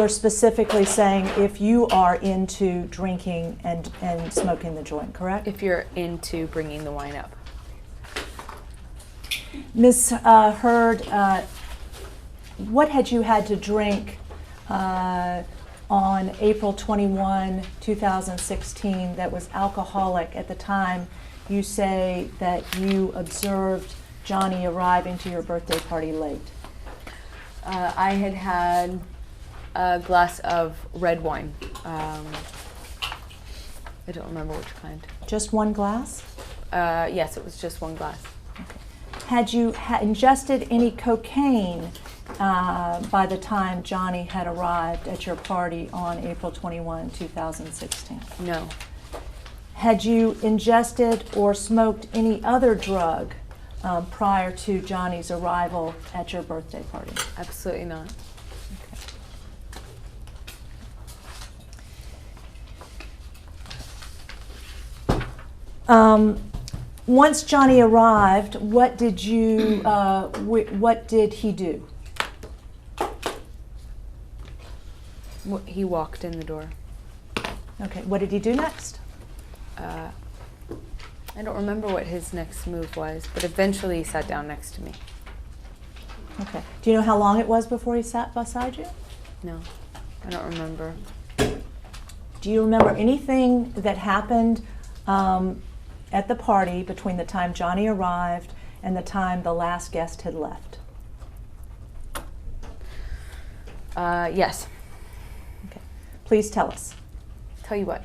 specifically saying if you are into drinking and smoking the joint, correct? If you're into bringing the wine up. Ms. Hurd, what had you had to drink on April 21, 2016 that was alcoholic at the time you say that you observed Johnny arriving to your birthday party late? I had a glass of red wine. I don't remember which kind. Just one glass? Yes, it was just one glass. Had you ingested any cocaine by the time Johnny had arrived at your party on April 21, 2016? No. Had you ingested or smoked any other drug prior to Johnny's arrival at your birthday party? Absolutely not. Once Johnny arrived, what did you? What did he do? He walked in the door. Okay. What did he do next? I don't remember what his next move was, but eventually he sat down next to me. Okay. Do you know how long it was before he sat beside you? No, I don't remember. Do you remember anything that happened at the party between the time Johnny arrived and the time the last guest had left? Yes. Okay. Please tell us. Tell you what.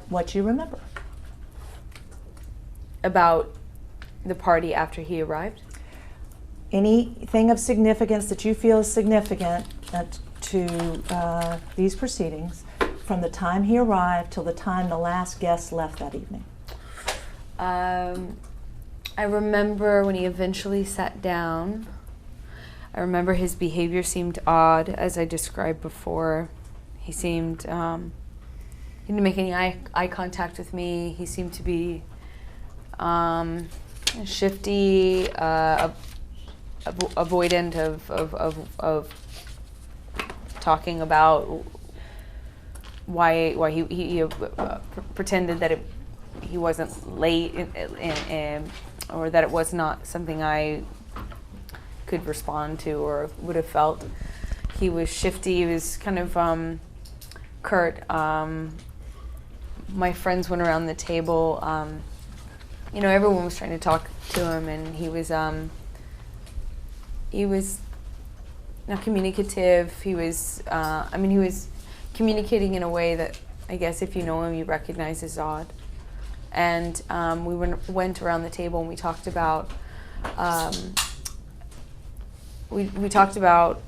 What you remember. About the party after he arrived? Anything of significance that you feel is significant to these proceedings from the time he arrived till the time the last guest left that evening? I remember when he eventually sat down. I remember his behavior seemed odd, as I described before. He seemed, he didn't make any eye contact with me. He seemed to be shifty, avoidant of talking about why he pretended that he wasn't late or that it was not something I could respond to or would have felt. He was shifty. He was kind of curt. My friends went around the table. Everyone was trying to talk to him, and he was not communicative. He was, he was communicating in a way that I guess if you know him, you recognize as odd. And we went around the table and we talked about we talked about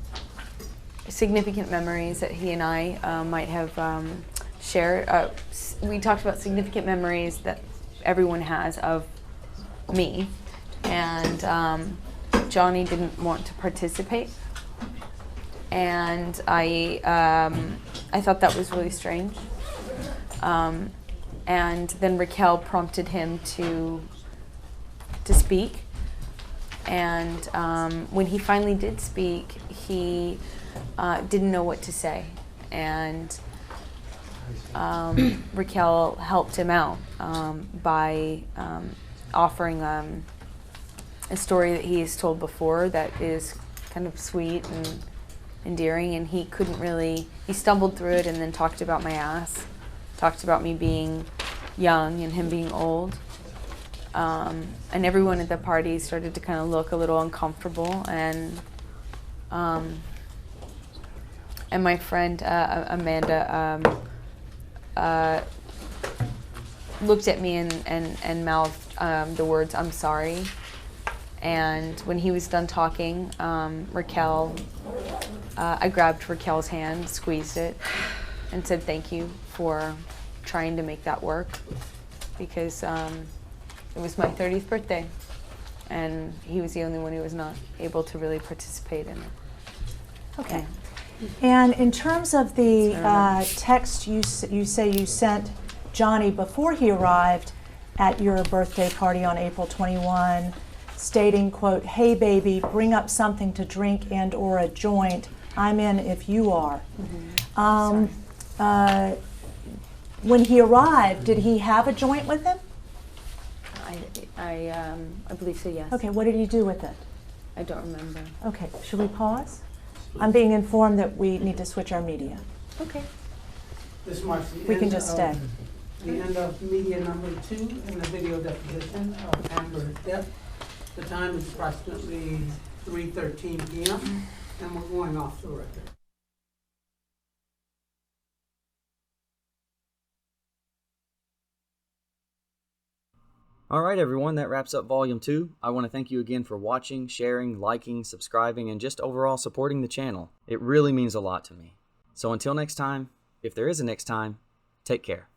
significant memories that he and I might have shared. We talked about significant memories that everyone has of me, and Johnny didn't want to participate, and I thought that was really strange. And then Raquel prompted him to speak, and when he finally did speak, he didn't know what to say, and Raquel helped him out by offering a story that he has told before that is kind of sweet and endearing, and he stumbled through it and then talked about my ass, talked about me being young and him being old, and everyone at the party started to kind of look a little uncomfortable, and my friend Amanda looked at me and mouthed the words, "I'm sorry." And when he was done talking, Raquel, I grabbed Raquel's hand, squeezed it, and said thank you for trying to make that work, because It was my 30th birthday, and he was the only one who was not able to really participate in it. Okay. And in terms of the text you say you sent Johnny before he arrived at your birthday party on April 21, stating, quote, "Hey baby, bring up something to drink and or a joint. I'm in if you are." When he arrived, did he have a joint with him? I believe so, yes. Okay, what did he do with it? I don't remember. Okay, should we pause? I'm being informed that we need to switch our media. Okay. This marks the We can end just of- stay. The end of media number 2 in the video deposition of Amber Depp. The time is approximately 3:13 p.m. and we're going off the record. Alright everyone, that wraps up Volume 2. I want to thank you again for watching, sharing, liking, subscribing, and just overall supporting the channel. It really means a lot to me. So until next time, if there is a next time, take care.